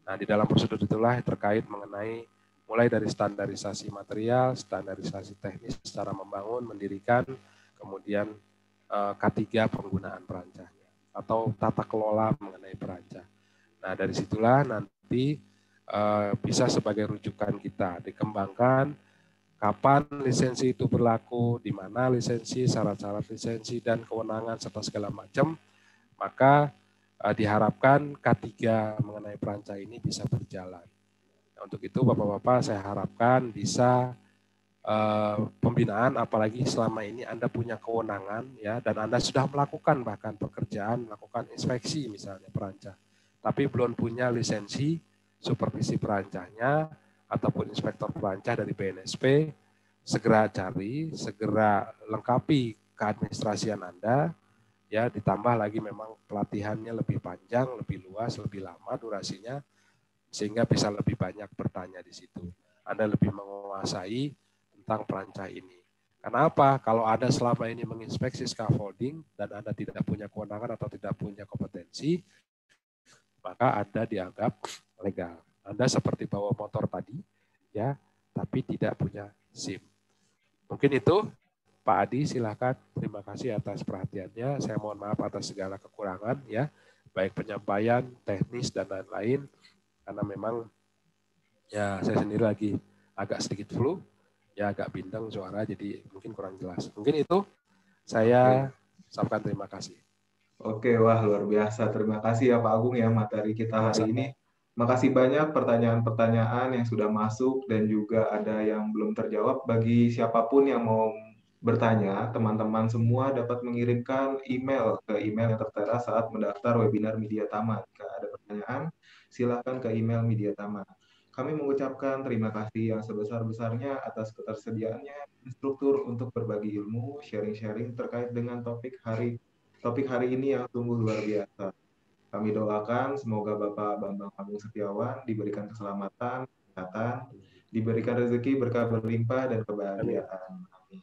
Nah, di dalam prosedur itulah terkait mengenai mulai dari standarisasi material, standarisasi teknis secara membangun, mendirikan, kemudian K3 penggunaan perancahnya atau tata kelola mengenai perancah. Nah, dari situlah nanti bisa sebagai rujukan kita dikembangkan kapan lisensi itu berlaku, di mana lisensi, syarat-syarat lisensi dan kewenangan serta segala macam, maka diharapkan K3 mengenai perancah ini bisa berjalan. Nah, untuk itu Bapak-bapak saya harapkan bisa pembinaan, apalagi selama ini Anda punya kewenangan ya, dan Anda sudah melakukan bahkan pekerjaan, melakukan inspeksi misalnya perancah, tapi belum punya lisensi supervisi perancahnya ataupun inspektor perancah dari BNSP, segera cari, segera lengkapi keadministrasian Anda, ya, ditambah lagi memang pelatihannya lebih panjang, lebih luas, lebih lama durasinya, sehingga bisa lebih banyak bertanya di situ. Anda lebih menguasai tentang perancah ini. Karena apa? Kalau Anda selama ini menginspeksi scaffolding dan Anda tidak punya kewenangan atau tidak punya kompetensi, maka Anda dianggap legal. Anda seperti bawa motor tadi, ya, tapi tidak punya SIM. Mungkin itu, Pak Adi, silakan. Terima kasih atas perhatiannya. Saya mohon maaf atas segala kekurangan, ya, baik penyampaian, teknis dan lain-lain, karena memang ya saya sendiri lagi agak sedikit flu, ya agak bindeng suara, jadi mungkin kurang jelas. Mungkin itu saya sampaikan terima kasih. Oke, wah luar biasa. Terima kasih ya Pak Agung ya materi kita hari ini. Makasih banyak pertanyaan-pertanyaan yang sudah masuk dan juga ada yang belum terjawab. Bagi siapapun yang mau bertanya, teman-teman semua dapat mengirimkan email ke email yang tertera saat mendaftar webinar Media Tama. Jika ada pertanyaan, silakan ke email Media Tama. Kami mengucapkan terima kasih yang sebesar-besarnya atas ketersediaannya instruktur untuk berbagi ilmu, sharing-sharing terkait dengan topik hari ini yang sungguh luar biasa. Kami doakan semoga Bapak Bambang Agung Setiawan diberikan keselamatan, kesehatan, diberikan rezeki berkah berlimpah dan kebahagiaan. Amin.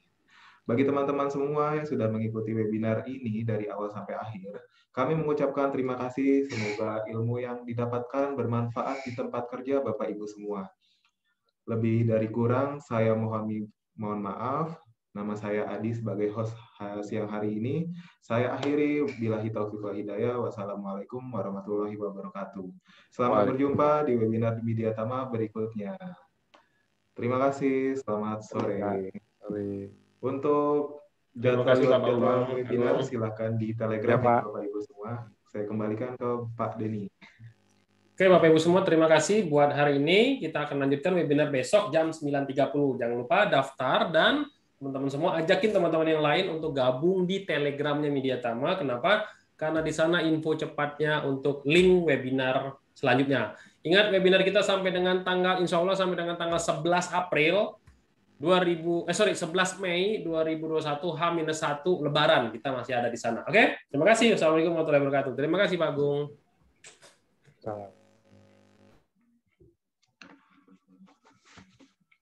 Bagi teman-teman semua yang sudah mengikuti webinar ini dari awal sampai akhir, kami mengucapkan terima kasih. Semoga ilmu yang didapatkan bermanfaat di tempat kerja Bapak Ibu semua. Lebih dari kurang, saya mohon maaf. Nama saya Adi sebagai host siang hari ini. Saya akhiri, billahi taufiq wal hidayah. Wassalamualaikum warahmatullahi wabarakatuh. Selamat berjumpa di webinar Media Tama berikutnya. Terima kasih, selamat sore. Untuk jadwal webinar silakan di Telegram ya, Bapak Ibu semua. Saya kembalikan ke Pak Denny. Oke Bapak Ibu semua, terima kasih buat hari ini. Kita akan lanjutkan webinar besok jam 9.30. Jangan lupa daftar dan teman-teman semua ajakin teman-teman yang lain untuk gabung di Telegramnya Media Tama. Kenapa? Karena di sana info cepatnya untuk link webinar selanjutnya. Ingat webinar kita sampai dengan tanggal, insya Allah sampai dengan tanggal 11 April 11 Mei 2021 H-1 Lebaran. Kita masih ada di sana. Oke? Terima kasih. Assalamualaikum warahmatullahi wabarakatuh. Terima kasih Pak Agung. Salam.